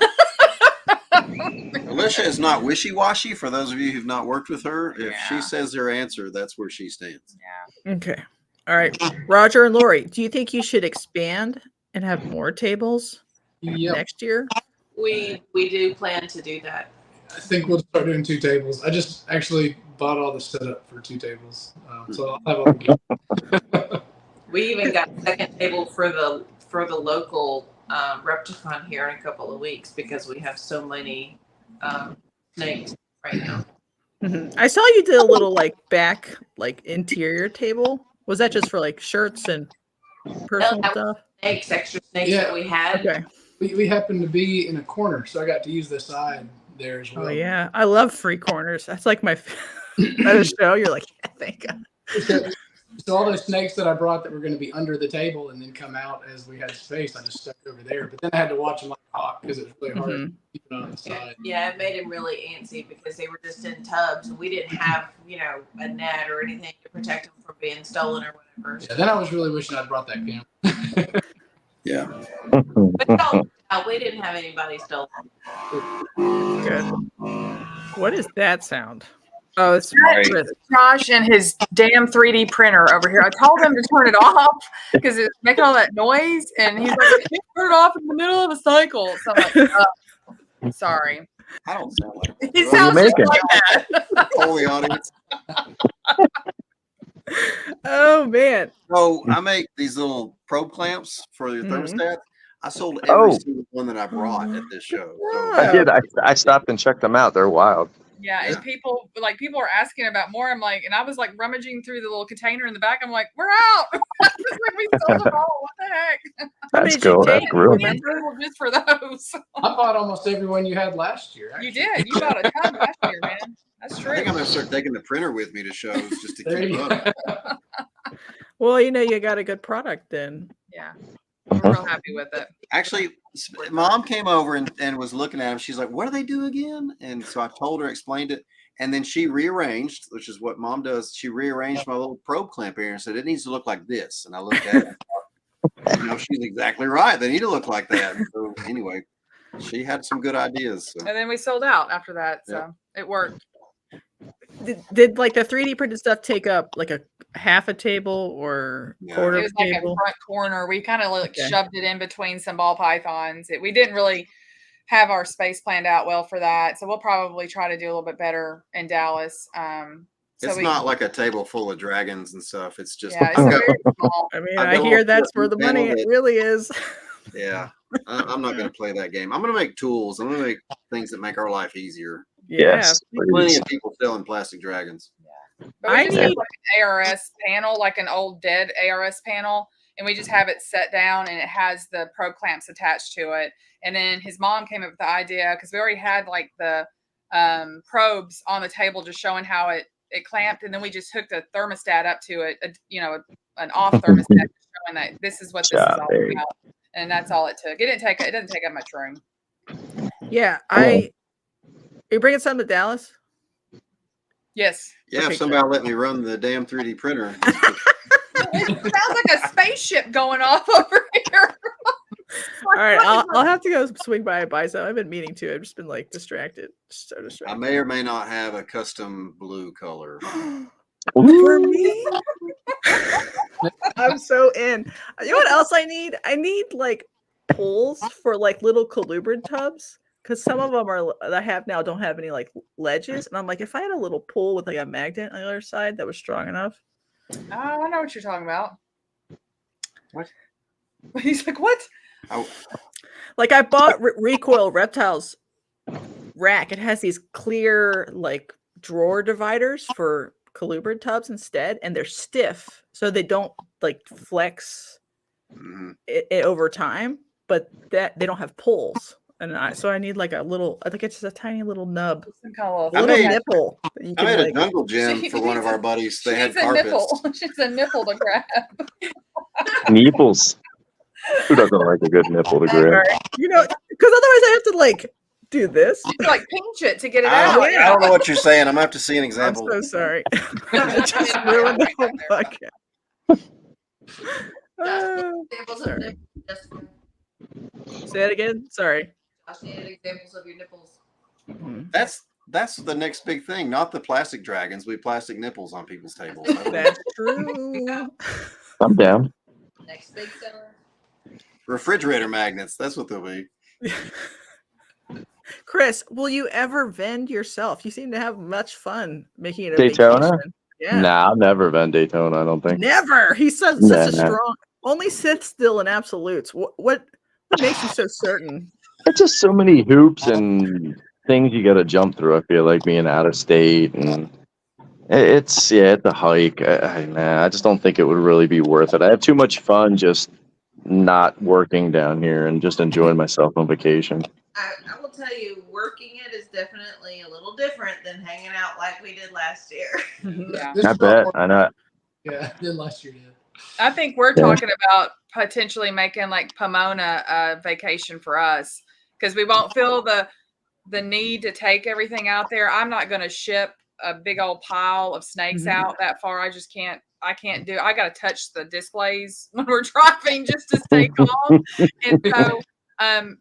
Listen, Trisha is not wishy-washy. For those of you who've not worked with her, if she Yeah. says their answer, that's where she stands. Yeah. Okay. All right. Roger and Lori, do you think you should expand and have more tables next year? We do plan to do that. I think we'll start doing 2 tables. I just actually bought all the setup for 2 tables, so I'll have all the games. We even got a second table for the local Repticon here in a couple of weeks because we have so many snakes right now. I saw you did a little back interior table. Was that just for shirts and personal that stuff? Snakes, extra snakes that we had. Okay. We happened to be in a corner, so I got to use the side there as well. Oh yeah, I love free corners. That's like my at a show. You're like, yeah, thank God. So all those snakes that I brought that were going to be under the table and then come out as we had space, I just stuck over there. But then I had to watch them talk because it was really hard to keep it on the side. Yeah, it made him really antsy because they were just in tubs and we didn't have, a net or anything to protect them from being stolen or whatever. Yeah, then I was really wishing I'd brought that camera. Yeah. But we didn't have anybody stolen. Good. What is that sound? Oh, it's Josh and his damn 3D printer over here. I told him to turn it off because it's making all that noise, and he's like, "I can't turn it off in the middle of a cycle." So I'm like, sorry. I don't sound like He sounds just like that. Holy audience. Oh man. So I make these little probe clamps for your thermostat. I sold every single one that I brought at this show. So, I did. I stopped and checked them out. They're wild. Yeah, and people are asking about more. I'm like, and I was rummaging through the little container in the back. I'm like, we're out. We sold them all. What the heck? That's cool. That's real. Just for those. I bought almost every one you had last year. Actually. You did. You bought a ton last year, man. That's true. I think I'm gonna start taking the printer with me to shows just to keep up. Well, you got a good product then. Yeah. We're real happy with it. Actually, Mom came over and was looking at them. She's like, "What do they do again?" And so I told her, explained it, and then she rearranged, which is what Mom does. She rearranged my little probe clamp here and said it needs to look like this. And I looked at it. And thought, she's exactly right. They need to look like that. So anyway, she had some good ideas. So. And then we sold out after that, so it worked. Did the 3D printed stuff take up a half a table or quarter it was of a table? A front corner. We kind of shoved it in between some ball pythons. We didn't really have our space planned out well for that, so we'll probably try to do a little bit better in Dallas. It's not like a table full of dragons and stuff. It's just it's very small. I mean, I hear that's where the money really is. Yeah, I'm not going to play that game. I'm going to make tools. I'm going to make things that make our life easier. Yes. Plenty of people selling plastic dragons. But we just have an ARS panel, like an old dead ARS panel, and we just have it set down and it has the probe clamps attached to it. And then his mom came up with the idea because we already had the probes on the table just showing how it clamped, and then we just hooked a thermostat up to it, an off thermostat showing that this is what this is all about. And that's all it took. It doesn't take up much room. Yeah, are you bringing some to Dallas? Yes. Yeah, if somebody let me run the damn 3D printer. It sounds like a spaceship going off over here. All right, I'll have to go swing by and buy some. I've been meaning to. I've just been distracted. So distracted. I may or may not have a custom blue color. For me? I'm so in. You know what else I need? I need poles for little colubrid tubs. Because some of them that I have now don't have any ledges, and I'm like, if I had a little pole with a magnet on the other side that was strong enough. Oh, I know what you're talking about. What? He's like, what? Oh. I bought Recoil Reptiles rack. It has these clear drawer dividers for colubrid tubs instead, and they're stiff, so they don't flex it over time. But they don't have poles. So I need a little. I think it's just a tiny little nub, a little nipple. I made a jungle gym for one of our buddies. They had carpets. She's a nipple to grab. Nipples. Who doesn't like a good nipple to grab? Because otherwise I have to do this. You pinch it to get it out. I don't know what you're saying. I'm gonna have to see an example. I'm so sorry. I just ruined the whole podcast. Sorry. Say that again. Sorry. I needed examples of your nipples. That's the next big thing, not the plastic dragons, but plastic nipples on people's tables. That's true. I'm down. Next big seller. Refrigerator magnets. That's what they'll be. Chris, will you ever vend yourself? You seem to have much fun making it a Daytona? vacation. Yeah. Nah, I've never been Daytona, I don't think. Never. He says such a strong. Only sit still in absolutes. What makes you so certain? It's just so many hoops and things you got to jump through. I feel like being out of state, and it's a hike. I just don't think it would really be worth it. I have too much fun just not working down here and just enjoying myself on vacation. I will tell you, working it is definitely a little different than hanging out like we did last year. Yeah. I bet. I know. Yeah, did last year. I think we're talking about potentially making like Pomona a vacation for us, because we won't feel the need to take everything out there. I'm not going to ship a big old pile of snakes out that far. I just can't. I can't do. I got to touch the displays when we're driving just to stay calm. And so,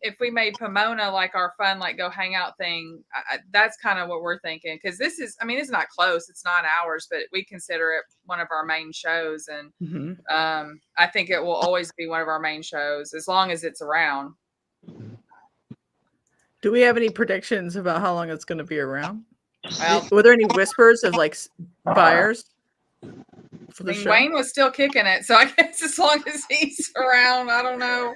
if we made Pomona like our fun, like go hang out thing, that's kind of what we're thinking. Because this is, I mean, it's not close. It's 9 hours, but we consider it one of our main shows, and I think it will always be one of our main shows as long as it's around. Do we have any predictions about how long it's going to be around? Well, were there any whispers of like buyers for the show? Wayne was still kicking it, so I guess as long as he's around, I don't know.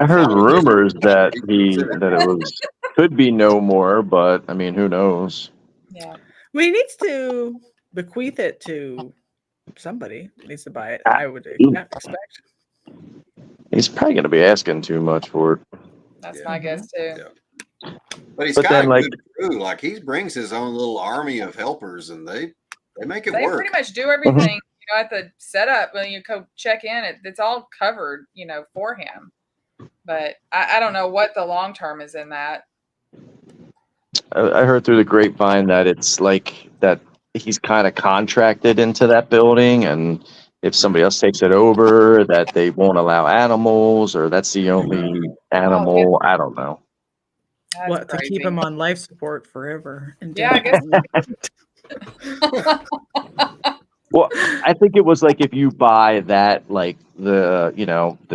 I heard rumors that it could be no more, but I mean, who knows? Yeah, he needs to bequeath it to somebody. Needs to buy it. I would expect. He's probably going to be asking too much for it. That's my guess too. Yeah. But he's got a good crew. Like he brings his own little army of helpers, and they make it work. They pretty much do everything. At the setup when you go check in, it's all covered, for him. But I don't know what the long term is in that. I heard through the grapevine that it's like that he's kind of contracted into that building, and if somebody else takes it over, that they won't allow animals, or that's the only animal. I don't know. What, to keep him on life support forever? Yeah, I guess. Well, I think it was like if you buy that, like the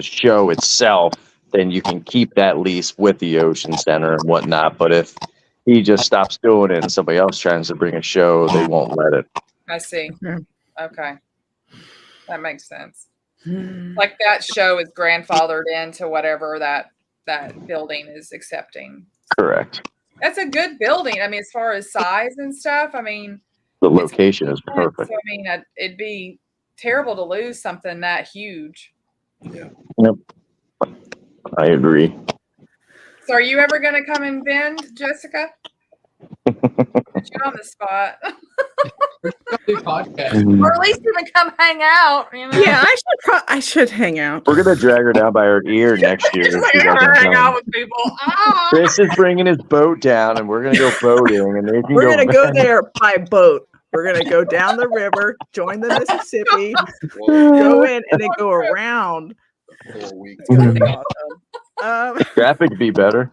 show itself, then you can keep that lease with the Ocean Center and whatnot. But if he just stops doing it and somebody else tries to bring a show, they won't let it. I see. Okay. That makes sense. Like that show is grandfathered into whatever that building is accepting. Correct. That's a good building. I mean, as far as size and stuff, I mean, the location is perfect. So, I mean, it'd be terrible to lose something that huge. Yeah. Yep. I agree. So are you ever going to come and vend, Jessica? Put you on the spot. Or at least even come hang out. Yeah, I should hang out. We're gonna drag her down by her ear next year. Hang out with people. Chris is bringing his boat down, and we're gonna go boating, and we're gonna go there by boat. We're gonna go down the river, join the Mississippi, go in, and then go around. 4 weeks. It's gonna be awesome. Traffic would be better.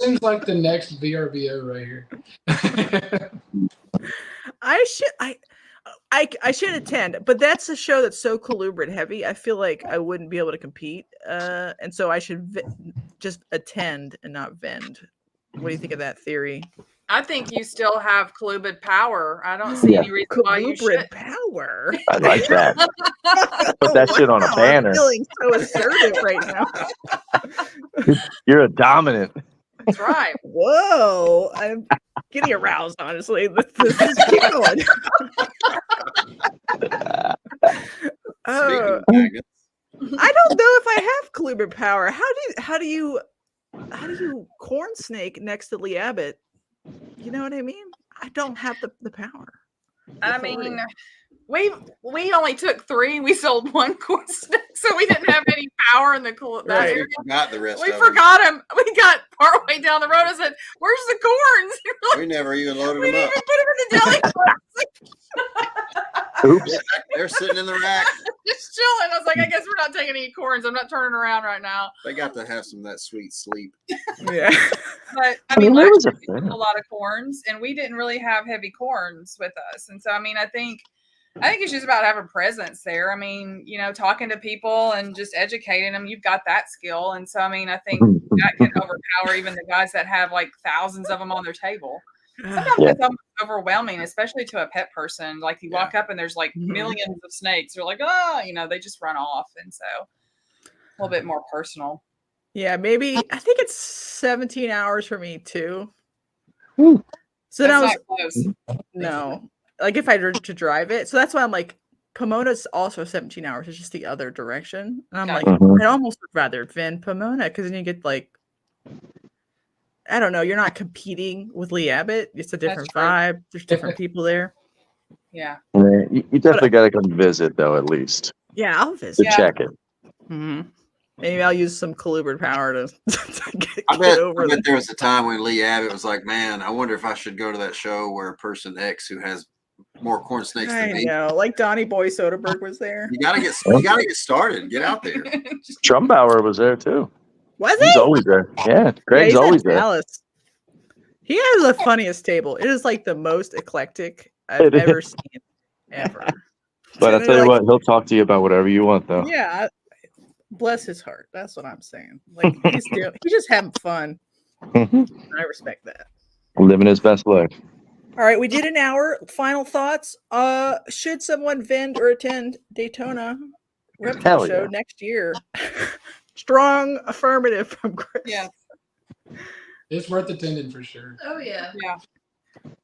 Seems like the next VRBO right here. I should attend, but that's a show that's so colubrid heavy. I feel like I wouldn't be able to compete, and so I should just attend and not vend. What do you think of that theory? I think you still have colubrid power. I don't see any reason why you should. Power. I like that. Put that shit on a banner. I'm feeling so assertive right now. You're a dominant. That's right. Whoa, I'm getting aroused. Honestly, let's keep going. I don't know if I have colubrid power. How do you corn snake next to Lee Abbott? You know what I mean? I don't have the power. I mean, we only took 3. We sold 1 corn snake, so we didn't have any power in the that Right. area. Got the rest We of forgot him. We got partway down the road. I said, "Where's the corns?" them. We never even loaded We them didn't up. even put them in the deli. Oops. They're sitting in the rack. Just chilling. I was like, I guess we're not taking any corns. I'm not turning around right now. They got to have some of that sweet sleep. Yeah. But I I mean, mean, there last was year a we sold a lot of corns, and we didn't really have heavy corns with us. And so, I mean, I think it's just about having presence there. I mean, you know, talking to people and just educating them. You've got that skill, and so I mean, I think that can overpower even the guys that have like thousands of them on their table. Sometimes Yeah. it's almost overwhelming, especially to a pet person. Like you walk up and there's like Mhm. millions of snakes. You're like, oh, you know, they just run off, and so a little bit more personal. Yeah, maybe I think it's 17 hours for me too. Woo. So then I That's was not close. no, like if I were to drive it. So that's why I'm like, Pomona's also 17 hours. It's just the other direction. And I'm like, Mhm. I'd almost rather vend Pomona because then you get like, I don't know, you're not competing with Lee Abbott. It's a different true. vibe. There's different people there. Yeah. Yeah, you definitely got to come visit, though, at least Yeah, I'll to visit. Yeah. check it. Mhm. Maybe I'll use some colubrid power to, I get bet over that. there was a time when Lee Abbott was like, "Man, I wonder if I should go to that show where person X who has more corn snakes I than me." know, like Donnie Boy Soderbergh was there. You gotta get started. Get out there. Trumbauer was there, too. Was He's he? always there. Yeah, Greg's he's always at there. Dallas. He has the funniest table. It is like the most eclectic I've It is. ever seen, ever. But I'll And tell you like, what, he'll talk to you about whatever you want, though. yeah, bless his heart. That's what I'm saying. Like he's just having fun. Mhm. I respect that. Living his best life. All right, we did an hour. Final thoughts. Should someone vend or attend Daytona Reptile Hell Show yeah. next year? Strong affirmative from Chris. Yeah. It's worth attending for sure. Oh yeah. Yeah.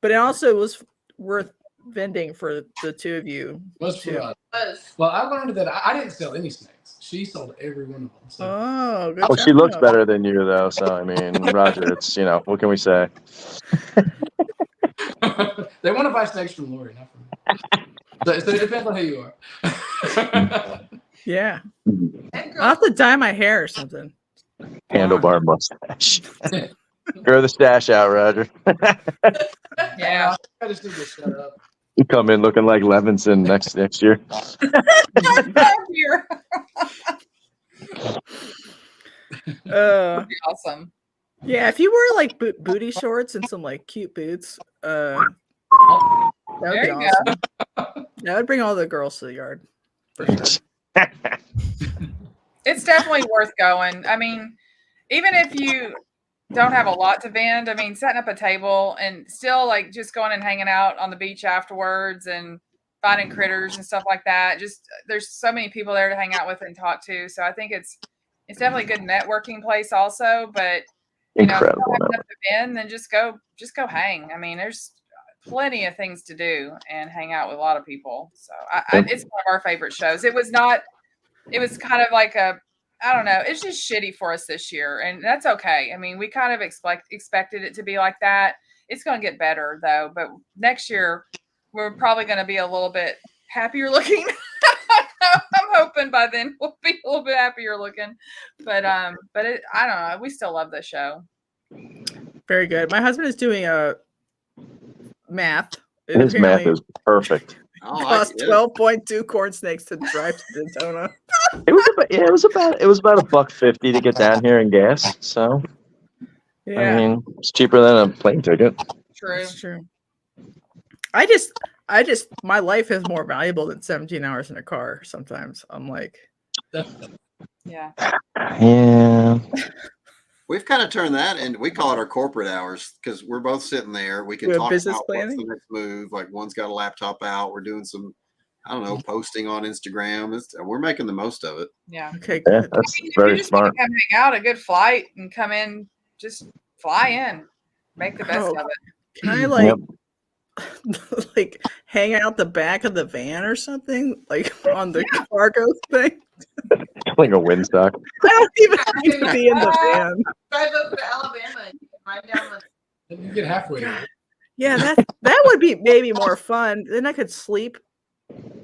But it also was worth vending for the two of you. Most too. for us. Well, I learned that I didn't sell any snakes. She sold every one of them. So. Oh, good Oh, she looks job. better than you, though. So, I mean, Roger, it's, what can we say? They want to buy snakes from Lori, not from me. So it depends on who you are. Yeah. And I'll have to dye my hair or something. Handlebar mustache. Grow the stash out, Roger. Yeah. I just need to shut up. You come in looking like Levinson next year. Here. Uh, Be awesome. yeah, if you wear like booty shorts and some like cute boots, that would There be you awesome. That would bring all the girls to the yard. For sure. It's definitely worth going. I mean, even if you don't have a lot to vend, I mean, setting up a table and still like just going and hanging out on the beach afterwards and finding critters and stuff like that. Just there's so many people there to hang out with and talk to. So I think it's definitely a good networking place also. But you know, if you Incredible. don't have enough to vend, then just go hang. I mean, there's plenty of things to do and hang out with a lot of people. So it's one of our favorite shows. It was kind of like I don't know. It's just shitty for us this year, and that's okay. I mean, we kind of expected it to be like that. It's going to get better though, but next year we're probably going to be a little bit happier looking. I'm hoping by then we'll be a little bit happier looking, but I don't know. We still love the show. Very good. My husband is doing a math. His math is perfect. Cost 12.2 corn snakes to drive to Daytona. It was about $1.50 to get down here in gas. So Yeah, I mean, it's cheaper than a plane ticket. True. that's true. I just my life is more valuable than 17 hours in a car. Sometimes I'm like, Yeah. Yeah. We've kind of turned that, and we call it our corporate hours because we're both sitting there. We can With talk business about planning? what's the next move. Like one's got a laptop out. We're doing some, I don't know, posting on Instagram. We're making the most of it. Yeah. okay, Yeah, good. that's If you very just want smart. to come hang out, a good flight and come in, just fly in, make the best Oh. of it. Can I like like hang out the back of the van or something, like on the cargo thing? Like a windsock. I don't even need to be in the van. Drive up to Alabama and ride down the. You get halfway there. Yeah, that would be maybe more fun. Then I could sleep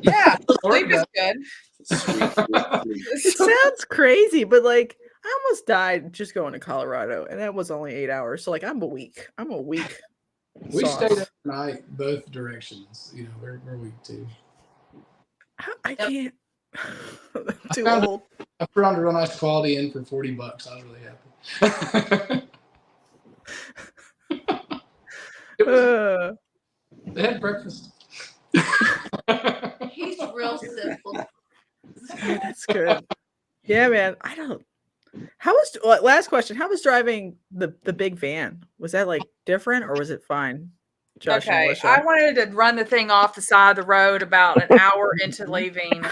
Yeah, sleep is good. Sweet, sweet. It sounds crazy, but like I almost died just going to Colorado, and that was only 8 hours. So like I'm a week. We sauce. stayed up night both directions. You know, we're week 2. I can't. I'm too found old. I found a real nice quality in for $40. I was really happy. They had breakfast. He's real simple. Yeah, that's good. Yeah, man. I don't. Last question? How was driving the big van? Was that like different or was it fine? Josh and Okay, Melissa? I wanted to run the thing off the side of the road about an hour into leaving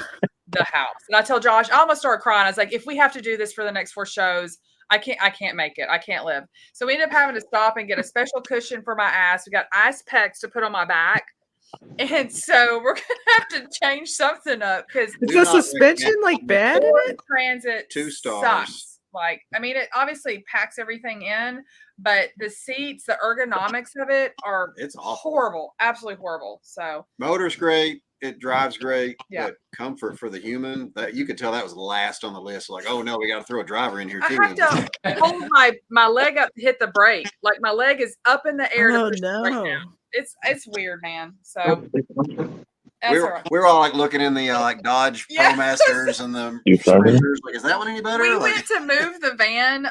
the house, and I told Josh, I almost started crying. I was like, if we have to do this for the next 4 shows, I can't make it. I can't live. So we ended up having to stop and get a special cushion for my ass. We got ice packs to put on my back. And so we're gonna have to change something up because Is the suspension like bad in it? Transit 2 stars. sucks. Like, I mean, it obviously packs everything in, but the seats, the ergonomics of it are horrible, absolutely horrible. So motor's great, it drives great, yeah. but comfort for the human, that you could tell that was last on the list. Like, oh no, we got to throw a driver in here too. I have to hold my leg up to hit the brake. Like my leg is up in the air to push the brake down. It's weird, man. So we're all like looking in the like Dodge ProMasters and the Sprinters. Like, is that one any better? We went to move the van.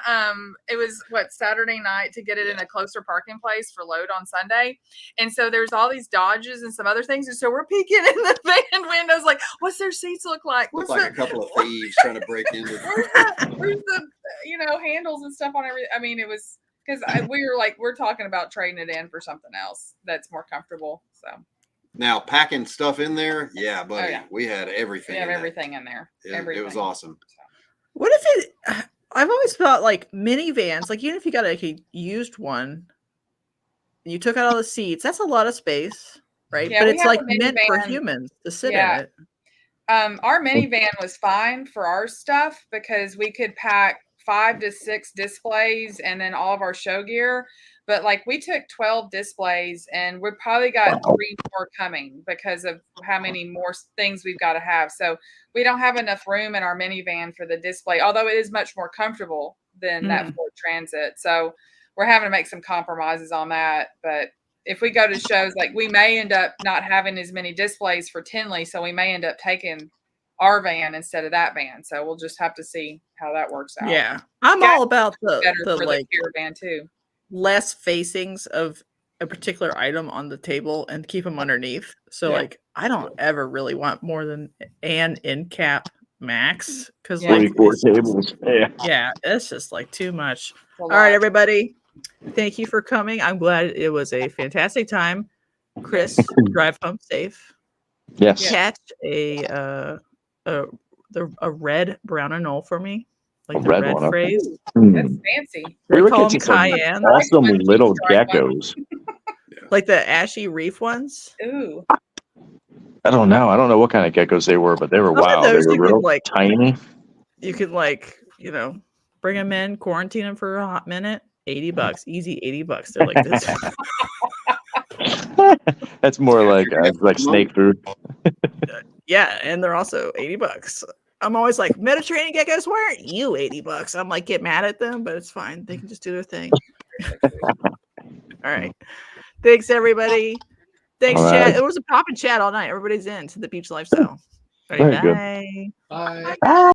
It was Saturday night to get it in a closer parking place for load on Sunday. And so there's all these Dodges and some other things. And so we're peeking in the van windows, like, what's their seats look like? Looks like a couple of thieves trying to break into. Where's the handles and stuff on everything? I mean, it was because we're talking about trading it in for something else that's more comfortable. So. Now packing stuff in there, yeah, buddy. We had everything. We have everything in there. It was awesome. What if it? I've always thought like minivans, like even if you got a used one, and you took out all the seats, that's a lot of space, right? Yeah, but it's like meant for humans to sit in it. Our minivan was fine for our stuff because we could pack 5 to 6 displays and then all of our show gear. But like we took 12 displays and we probably got 3 more coming because of how many more things we've got to have. So we don't have enough room in our minivan for the display, although it is much more comfortable than that Ford Transit. So we're having to make some compromises on that. But if we go to shows, like we may end up not having as many displays for Tinley. So we may end up taking our van instead of that van. So we'll just have to see how that works out. Yeah. I'm all about the like caravan too. Less facings of a particular item on the table and keep them underneath. So like I don't ever really want more than an end cap max because like 44 tables. Yeah, it's just like too much. All right, everybody. Thank you for coming. I'm glad it was a fantastic time. Chris, drive home safe. Yes. Catch a red brown and knoll for me. Like the red red phrase. That's fancy. We were call catching them some cayenne. awesome little geckos. Like the ashy reef ones. Ooh. I don't know what kind of geckos they were, but they were wild. They were real tiny. You could bring them in, quarantine them for a hot minute. $80, easy $80. They're like this. That's more like snake food. Yeah, and they're also $80. I'm always like, Mediterranean geckos, why aren't you $80? I'm like, get mad at them, but it's fine. They can just do their thing. All right. Thanks, everybody. Thanks, chat. It was a poppin' chat all night. Everybody's into the beach lifestyle. All right, bye. Bye. Bye.